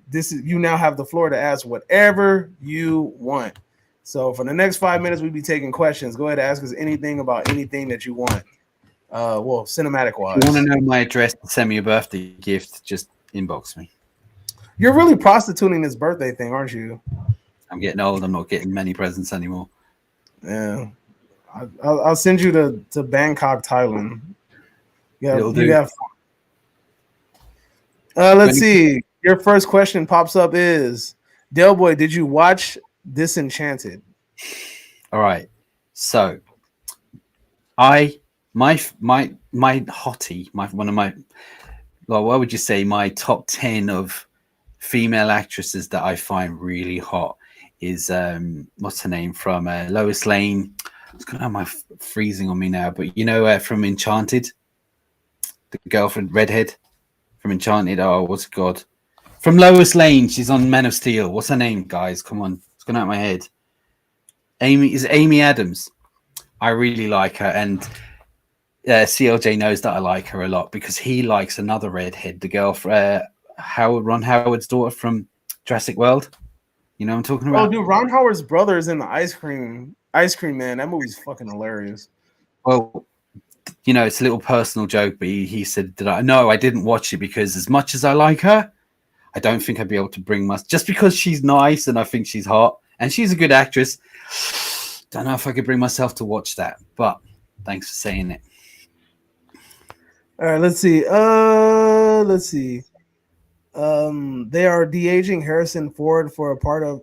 S3: this is you now have the floor to ask whatever you want. So for the next 5 minutes, we'll be taking questions. Go ahead and ask us anything about anything that you want. Well, cinematic wise.
S2: If you want to know my address to send me a birthday gift, just inbox me.
S3: You're really prostituting this birthday thing, aren't you?
S2: I'm getting old. I'm not getting many presents anymore.
S3: Yeah. I'll send you to Bangkok, Thailand. Yeah, you got let's see. Your first question pops up is Del Boy, did you watch Disenchanted?
S2: All right. So my hottie, one of my, well, what would you say, my top 10 of female actresses that I find really hot is what's her name from Lois Lane. It's gonna have my freezing on me now, but you know from Enchanted, the girlfriend redhead from Enchanted. Oh, what's it God? From Lois Lane, she's on Man of Steel. What's her name, guys? Come on, it's gone out of my head. Amy Adams. I really like her, and CLJ knows that I like her a lot because he likes another redhead, the girl Ron Howard's daughter from Jurassic World. You know what I'm talking about?
S3: Oh, dude, Ron Howard's brother is in the Ice Cream Man. That movie's fucking hilarious.
S2: Well, you know, it's a little personal joke, but he said that I didn't watch it because as much as I like her, I don't think I'd be able to bring just because she's nice and I think she's hot and she's a good actress. Don't know if I could bring myself to watch that, but thanks for saying it.
S3: All right, let's see. They are de-aging Harrison Ford for a part of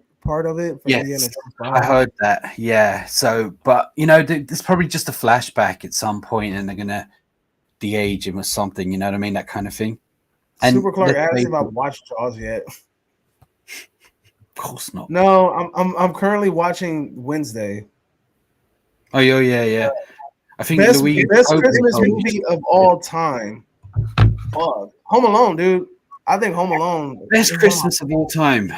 S3: it.
S2: Yes, I heard that. Yeah. So, but you know, there's probably just a flashback at some point, and they're gonna de-age him or something. You know what I mean? That kind of thing. And
S3: Super Clark asked if I've watched Jaws yet.
S2: Of course not.
S3: No, I'm currently watching Wednesday.
S2: Oh yeah. I think
S3: best Christmas movie of all time. Home Alone, dude. I think Home Alone.
S2: Best Christmas of all time.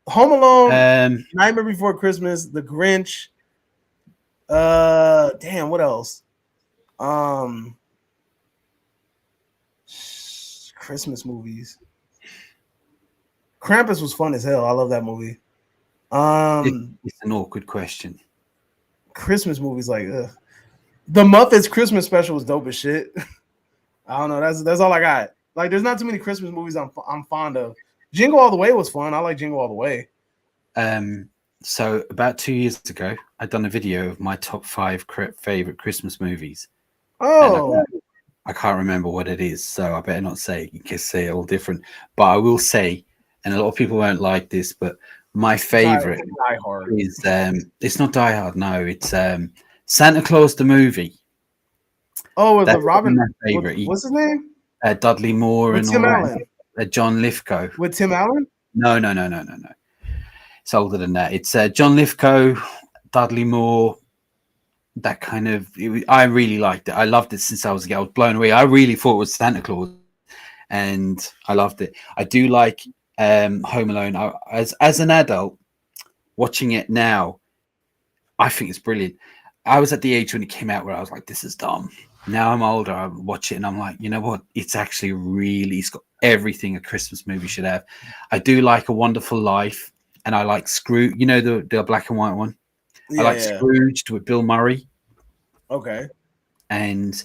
S3: Home Alone, Nightmare Before Christmas, The Grinch. Damn, what else? Christmas movies. Krampus was fun as hell. I love that movie.
S2: It's an awkward question.
S3: Christmas movies like the Muppets Christmas special was dope as shit. I don't know. That's all I got. Like, there's not too many Christmas movies I'm fond of. Jingle All the Way was fun. I like Jingle All the Way.
S2: So about 2 years ago, I'd done a video of my top 5 favorite Christmas movies.
S3: Oh,
S2: I can't remember what it is, so I better not say. You can say it all different, but I will say, and a lot of people won't like this, but my favorite is it's not Die Hard. No, it's Santa Claus the movie.
S3: Oh, with
S2: That's
S3: the Robin.
S2: my favorite.
S3: What's his name?
S2: Dudley Moore
S3: with
S2: and
S3: Tim Allen.
S2: John Lithgow.
S3: With Tim Allen?
S2: No. It's older than that. It's John Lithgow, Dudley Moore. That kind of. I really liked it. I loved it since I was a girl. I was blown away. I really thought it was Santa Claus, and I loved it. I do like Home Alone. As an adult, watching it now, I think it's brilliant. I was at the age when it came out where I was like, "This is dumb." Now I'm older, I watch it and I'm like, you know what? It's actually it's got everything a Christmas movie should have. I do like A Wonderful Life, and I like Scrooge. You know the black and white one. I like Scrooged with Bill Murray.
S3: Okay.
S2: And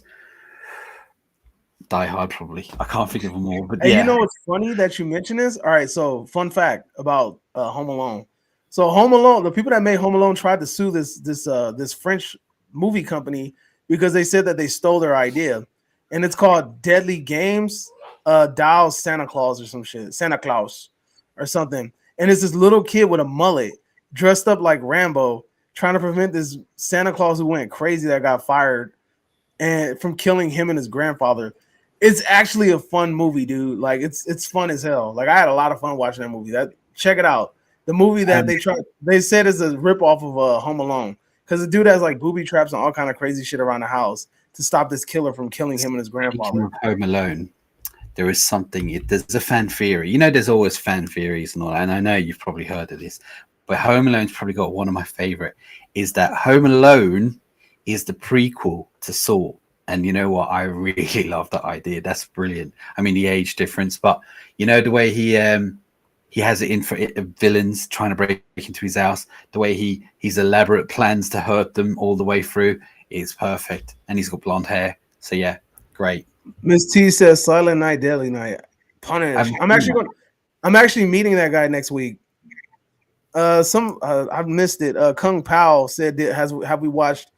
S2: Die Hard probably. I can't think of them all, but
S3: you know what's funny that you mentioned this? All right, so fun fact about Home Alone. So Home Alone, the people that made Home Alone tried to sue this French movie company because they said that they stole their idea, and it's called Deadly Games, Dial Santa Claus or some shit, Santa Claus or something. And it's this little kid with a mullet dressed up like Rambo trying to prevent this Santa Claus who went crazy that got fired and from killing him and his grandfather. It's actually a fun movie, dude. Like it's fun as hell. Like I had a lot of fun watching that movie. Check it out. The movie that they said is a ripoff of Home Alone. Because the dude has like booby traps and all kind of crazy shit around the house. to stop this killer from killing him and his grandfather.
S2: Speaking of Home Alone, there is something. There's a fan theory. You know, there's always fan theories and all that. And I know you've probably heard of this, but Home Alone's probably got one of my favorite. Is that Home Alone is the prequel to Saw? And you know what? I really love that idea. That's brilliant. I mean, the age difference, but you know the way he has it in for villains trying to break into his house. The way his elaborate plans to hurt them all the way through is perfect. And he's got blonde hair. So yeah, great.
S3: Miss T says Silent Night, Deadly Night. Punish. I'm actually meeting that guy next week. I've missed it. Kung Pao said, have we watched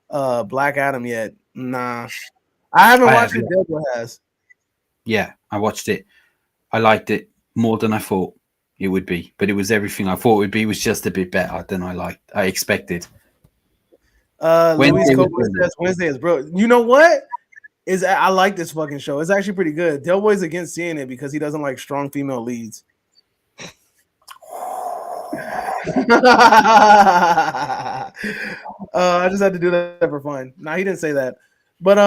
S3: Black Adam yet? Nah, I haven't watched it. Deadpool has.
S2: Yeah, I watched it. I liked it more than I thought it would be, but it was everything I thought it would be. It was just a bit better than I expected.
S3: Wednesday is bro. You know what? I like this fucking show. It's actually pretty good. Del Boy's against seeing it because he doesn't like strong female leads. I just had to do that for fun. Nah, he didn't say that. But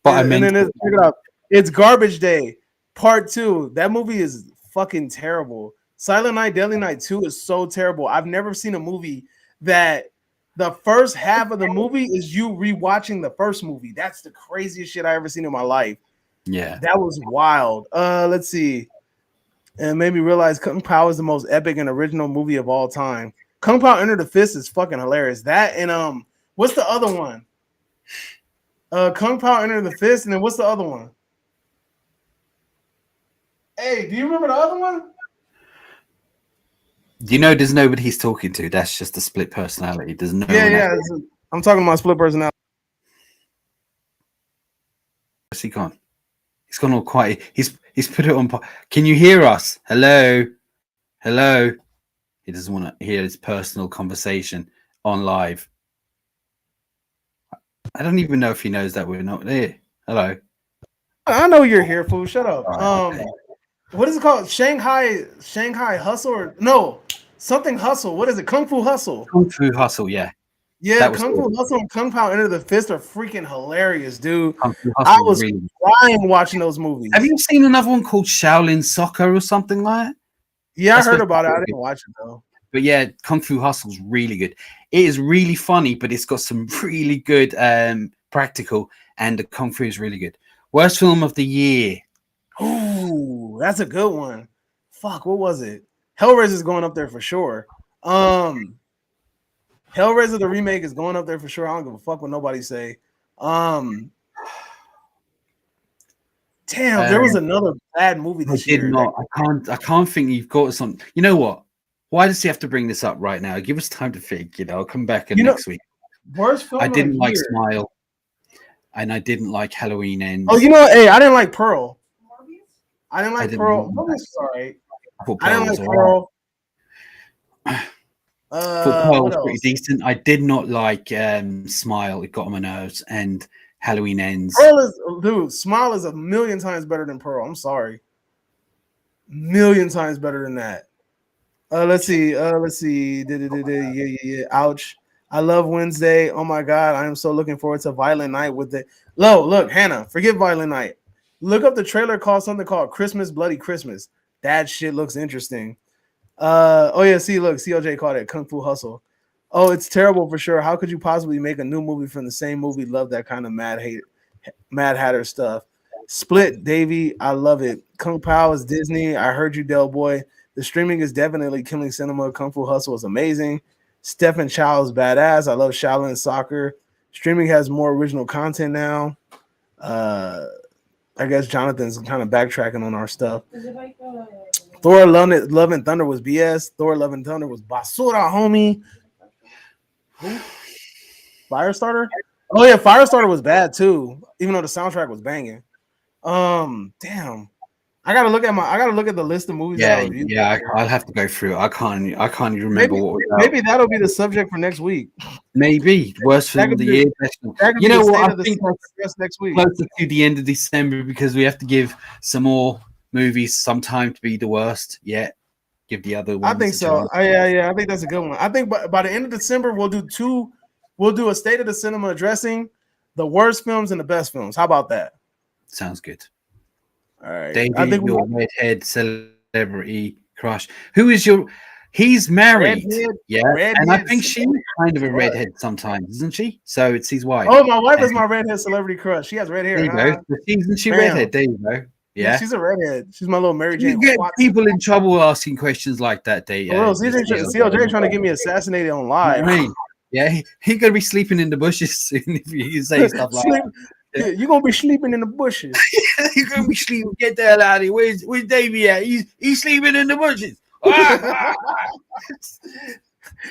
S3: check it out. It's Garbage Day Part 2. That movie is fucking terrible. Silent Night, Deadly Night 2 is so terrible. I've never seen a movie that the first half of the movie is you rewatching the first movie. That's the craziest shit I ever seen in my life.
S2: Yeah,
S3: that was wild. Let's see. And it made me realize Kung Pao is the most epic and original movie of all time. Kung Pao Enter the Fist is fucking hilarious. That and what's the other one? Kung Pao Enter the Fist, and then what's the other one? Hey, do you remember the other one?
S2: You know, there's nobody he's talking to. That's just a split personality. There's no.
S3: Yeah. I'm talking about split personality.
S2: Where's he gone? He's gone all quiet. He's put it on. Can you hear us? Hello. He doesn't want to hear his personal conversation on live. I don't even know if he knows that we're not there. Hello.
S3: I know you're here, fool. Shut up.
S2: Okay.
S3: What is it called? Shanghai Hustle or no? Something Hustle. What is it? Kung Fu Hustle.
S2: Kung Fu Hustle, yeah.
S3: Yeah, Kung Fu Hustle and Kung Pao Enter the Fist are freaking hilarious, dude.
S2: I
S3: was crying watching those movies.
S2: Have you seen another one called Shaolin Soccer or something like that?
S3: Yeah, I heard about it. I didn't watch it though.
S2: But yeah, Kung Fu Hustle's really good. It is really funny, but it's got some really good practical, and the Kung Fu is really good. Worst film of the year.
S3: Ooh, that's a good one. Fuck, what was it? Hellraiser is going up there for sure. Hellraiser the remake is going up there for sure. I don't give a fuck what nobody say. Damn, there was another bad movie this year.
S2: I can't think you've got some. You know what? Why does he have to bring this up right now? Give us time to think. I'll come back next week.
S3: Worst film.
S2: I didn't like Smile, and I didn't like Halloween Ends.
S3: Oh, you know what? Hey, I didn't like Pearl. I didn't like Pearl. Sorry. I didn't like Pearl.
S2: Pearl was pretty decent. I did not like Smile. It got on my nerves. And Halloween Ends.
S3: Smile is a million times better than Pearl. I'm sorry. Million times better than that. Let's see. Yeah. Ouch. I love Wednesday. Oh my God. I am so looking forward to Violent Night with it. Look, Hannah, forget Violent Night. Look up the trailer called something called Christmas Bloody Christmas. That shit looks interesting. COJ called it Kung Fu Hustle. Oh, it's terrible for sure. How could you possibly make a new movie from the same movie? Love that kind of Mad Hatter stuff. Split, Davey, I love it. Kung Pao is Disney. I heard you, Del Boy. The streaming is definitely killing cinema. Kung Fu Hustle is amazing. Stephen Chow is badass. I love Shaolin Soccer. Streaming has more original content now. I guess Jonathan's kind of backtracking on our stuff. Thor Love and Thunder was BS. Thor Love and Thunder was basura, homie. Who? Firestarter? Oh yeah, Firestarter was bad too, even though the soundtrack was banging. Damn. I gotta look at the list of movies.
S2: I'll have to go through it. I can't even remember
S3: maybe that'll be the subject for next week.
S2: Maybe worst film of the year. You know what? I think
S3: that's next week,
S2: closer to the end of December, because we have to give some more movies some time to be the worst. Yeah, give the other ones.
S3: I think so. I think that's a good one. I think by the end of December we'll do a State of the Cinema addressing. the worst films and the best films. How about that?
S2: Sounds good.
S3: All right.
S2: David,
S3: I think
S2: your redhead celebrity crush. Who is your? He's married.
S3: Redhead,
S2: and I think she's kind of a redhead sometimes, isn't she? So it's his wife.
S3: Oh, my wife is my redhead celebrity crush. She has red hair.
S2: There you go. Isn't she redhead? There you go. Yeah,
S3: she's a redhead. She's my little Mary Jane.
S2: You get people in trouble asking questions like that, Dave.
S3: CLJ trying to get me assassinated on live.
S2: I mean, yeah, he's gonna be sleeping in the bushes soon if you say stuff like that.
S3: Yeah, you're gonna be sleeping in the bushes.
S2: You're gonna be sleeping. Get the hell out of here. Where's Davey at? He's sleeping in the bushes.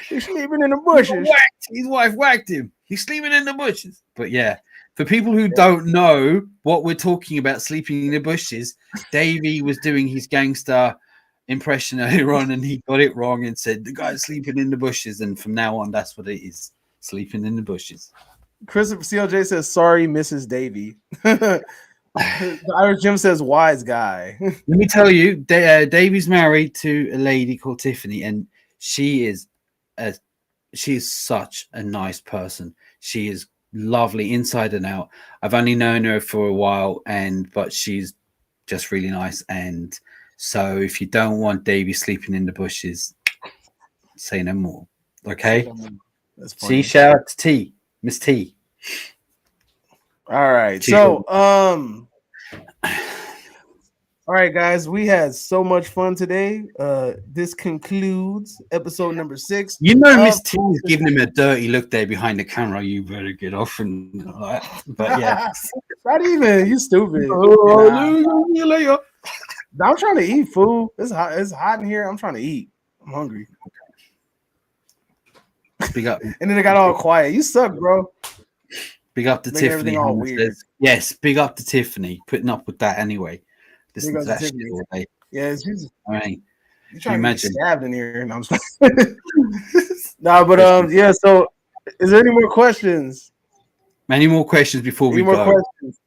S3: He's sleeping in the bushes.
S2: His wife whacked him. He's sleeping in the bushes. But yeah, for people who don't know what we're talking about, sleeping in the bushes, Davey was doing his gangster impression earlier on, and he got it wrong and said the guy's sleeping in the bushes. And from now on, that's what it is: sleeping in the bushes.
S3: Christopher CLJ says, "Sorry, Mrs. Davey." The Irish Jim says, "Wise guy."
S2: Let me tell you, Davey's married to a lady called Tiffany, and she is such a nice person. She is lovely inside and out. I've only known her for a while, but she's just really nice. And so, if you don't want Davey sleeping in the bushes, say no more. Okay. See, shout out to T. Miss T.
S3: All right. So, all right, guys, we had so much fun today. This concludes episode number 6.
S2: You know, Miss T is giving him a dirty look there behind the camera. You better get off and like that. But yeah,
S3: not even. You stupid.
S2: See you later.
S3: I'm trying to eat food. It's hot. It's hot in here. I'm trying to eat. I'm hungry.
S2: Big up.
S3: And then it got all quiet. You suck, bro.
S2: Big up to Tiffany.
S3: All weird.
S2: Yes, big up to Tiffany. Putting up with that anyway. Listen to that shit all day.
S3: Yeah, she's.
S2: I mean,
S3: you're trying to get stabbed in here. No, I'm nah, but yeah. So, is there any more questions?
S2: Any more questions before we go?
S3: Questions?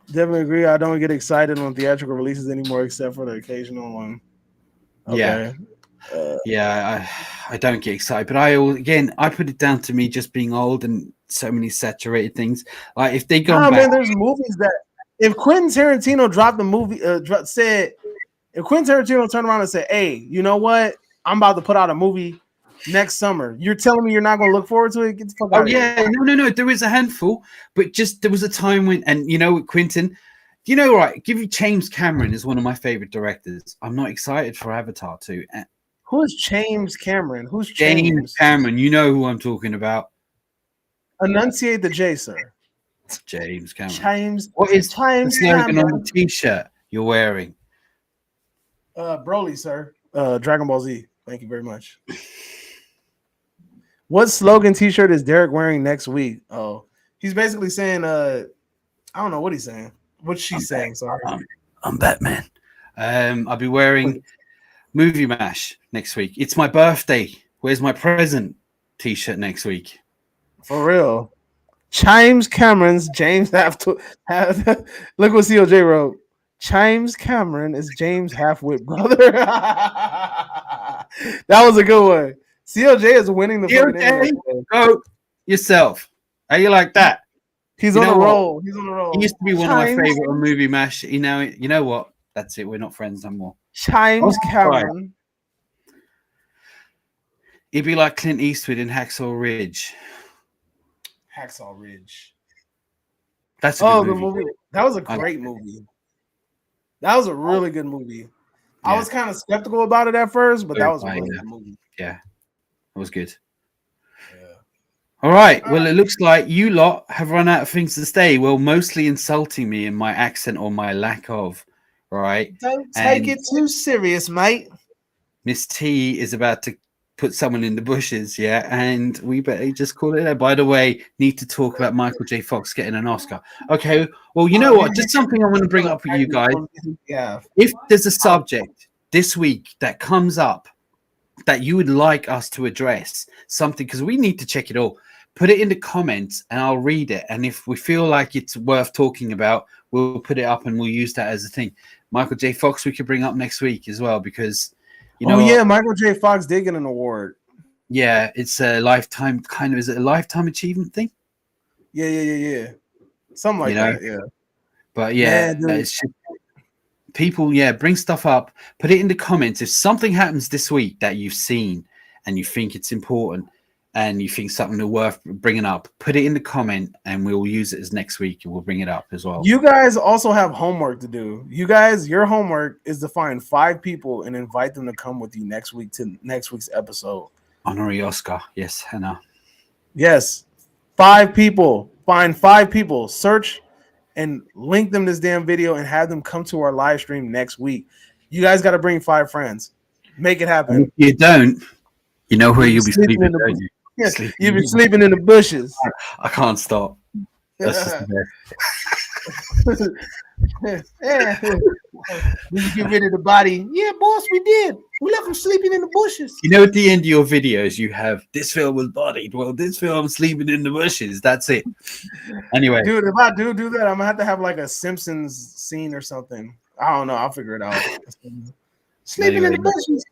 S3: Definitely agree. I don't get excited on theatrical releases anymore, except for the occasional one. Okay.
S2: Yeah. I don't get excited, but I put it down to me just being old and so many saturated things. Like if they go back,
S3: man, there's movies that if Quentin Tarantino dropped the movie, if Quentin Tarantino turned around and said, "Hey, you know what? I'm about to put out a movie next summer." You're telling me you're not going to look forward to it? Get the fuck out of here.
S2: No. There was a handful, but just there was a time when, and you know, Quentin, you know, right? Give you James Cameron is one of my favorite directors. I'm not excited for Avatar 2.
S3: Who's James Cameron? Who's
S2: James Cameron? You know who I'm talking about.
S3: Enunciate the J, sir.
S2: James Cameron.
S3: James.
S2: What is
S3: James
S2: the slogan on the T-shirt you're wearing?
S3: Broly, sir. Dragon Ball Z. Thank you very much. What slogan T-shirt is Derek wearing next week? Oh, he's basically saying, I don't know what he's saying. What's she saying? Sorry,
S2: I'm Batman. I'll be wearing Movie Mash next week. It's my birthday. Where's my present? T-shirt next week.
S3: For real. James Cameron's James have to have. Look what CLJ wrote. James Cameron is James half-wit brother. That was a good one. CLJ is winning the
S2: CLJ, go yourself. How you like that?
S3: He's on a roll. He's on a roll.
S2: He used to be one of my favorite on Movie Mash. You know what? That's it. We're not friends no more.
S3: James Cameron.
S2: He'd be like Clint Eastwood in Hacksaw Ridge.
S3: Hacksaw Ridge.
S2: That's a good
S3: movie. That was a great movie. That was a really good movie. Yeah. I was kind of skeptical about it at first, but that was a really good movie.
S2: Yeah, it was good. Yeah. All right. Well, it looks like you lot have run out of things to say. Well, mostly insulting me in my accent or my lack of. Right.
S3: Don't take it too serious, mate.
S2: Miss T is about to put someone in the bushes, yeah, and we better just call it there. By the way, need to talk about Michael J. Fox getting an Oscar. Okay, well, you know what? Just something I want to bring up with you guys.
S3: Yeah.
S2: If there's a subject this week that comes up that you would like us to address, something, because we need to check it all, put it in the comments and I'll read it. And if we feel like it's worth talking about, we'll put it up and we'll use that as a thing. Michael J. Fox we could bring up next week as well, because you know.
S3: Oh yeah, Michael J. Fox did get an award.
S2: Yeah, it's a lifetime is it a lifetime achievement thing?
S3: Yeah. Something like that. Yeah.
S2: But yeah,
S3: Man, dude.
S2: it's just, people, bring stuff up. Put it in the comments. If something happens this week that you've seen and you think it's important and you think something worth bringing up, put it in the comment and we'll use it as next week and we'll bring it up as well.
S3: You guys also have homework to do. You guys, your homework is to find 5 people and invite them to come with you next week to next week's episode.
S2: Honorary Oscar. Yes, Hannah.
S3: Yes. 5 people. Find 5 people. Search and link them this damn video and have them come to our live stream next week. You guys got to bring 5 friends. Make it happen.
S2: And if you don't, you know where you'll be sleeping, don't you?
S3: Yeah, you'll be sleeping in the bushes.
S2: I can't stop. That's just the best.
S3: Did you get rid of the body? Yeah, boss, we did. We left him sleeping in the bushes.
S2: You know, at the end of your videos, you have this film was bodied. Well, this film sleeping in the bushes. That's it. Anyway,
S3: dude, if I do that, I'm gonna have like a Simpsons scene or something. I don't know. I'll figure it out. Sleeping in the bushes.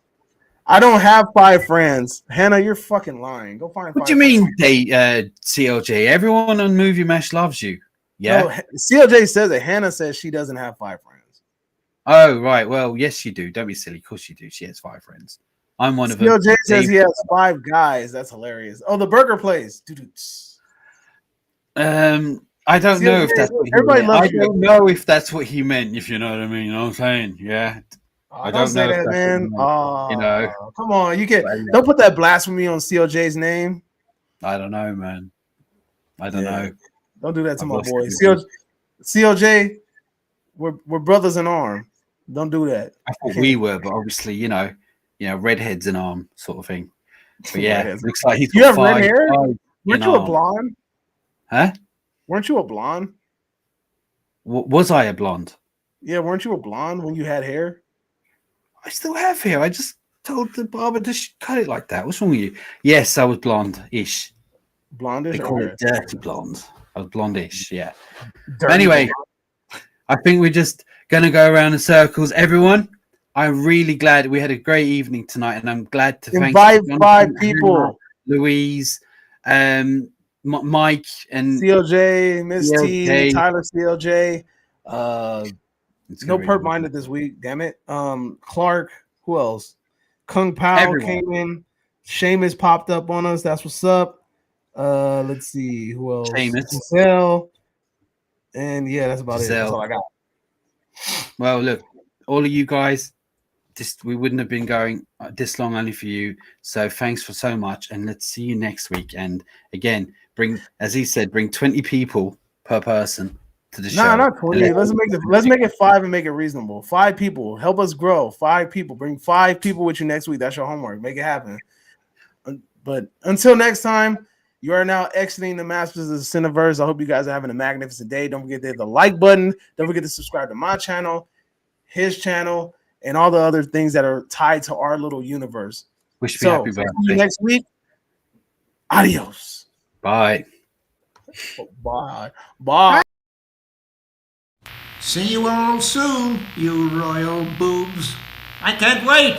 S3: I don't have 5 friends. Hannah, you're fucking lying. Go find.
S2: What do you mean, CLJ? Everyone on Movie Mash loves you. Yeah.
S3: No, CLJ says it. Hannah says she doesn't have 5 friends.
S2: Oh, right. Well, yes, you do. Don't be silly. Of course you do. She has 5 friends. I'm one of them.
S3: CLJ says he has 5 guys. That's hilarious. Oh, the burger place.
S2: I don't know if that's what he meant. I don't know if that's what he meant, if you know what I mean. You know what I'm saying? Yeah.
S3: I don't know that, man.
S2: You know,
S3: come on, you can't. Don't put that blasphemy on CLJ's name.
S2: I don't know, man. I don't know.
S3: Don't do that to my boy. CLJ, we're brothers in arm. Don't do that.
S2: I thought we were, but obviously, you know, redheads in arm sort of thing. But yeah, looks like he's got
S3: you have
S2: 5
S3: red hair.
S2: Weren't
S3: you a blonde?
S2: Huh?
S3: Weren't you a blonde?
S2: Was I a blonde?
S3: Yeah, weren't you a blonde when you had hair?
S2: I still have hair. I just told the barber to cut it like that. What's wrong with you? Yes, I was blonde-ish.
S3: Blondish?
S2: They call it dirty blonde. I was blondish, yeah.
S3: Dirty
S2: anyway,
S3: blonde.
S2: I think we're just going to go around in circles. Everyone, I'm really glad we had a great evening tonight, and I'm glad to
S3: invite 5 people.
S2: Louise, Mike, and
S3: CLJ, Miss T, Tyler CLJ. No perp minded this week, damn it. Clark, who else? Kung Pao came in. Seamus popped up on us. That's what's up. Let's see who else.
S2: Seamus.
S3: And yeah, that's about it. That's all I got.
S2: Well, look, all of you guys, we wouldn't have been going this long only for you. So thanks for so much, and let's see you next week. And again, as he said, bring 20 people per person to the show.
S3: No, not 20. Let's make it 5 and make it reasonable. 5 people. Help us grow. 5 people. Bring 5 people with you next week. That's your homework. Make it happen. But until next time, you are now exiting the Masters of the Cineverse. I hope you guys are having a magnificent day. Don't forget to hit the like button. Don't forget to subscribe to my channel, his channel, and all the other things that are tied to our little universe.
S2: Wish me happy birthday.
S3: See you next week. Adios.
S2: Bye.
S3: Bye.
S1: See you all soon, you royal boobs. I can't wait.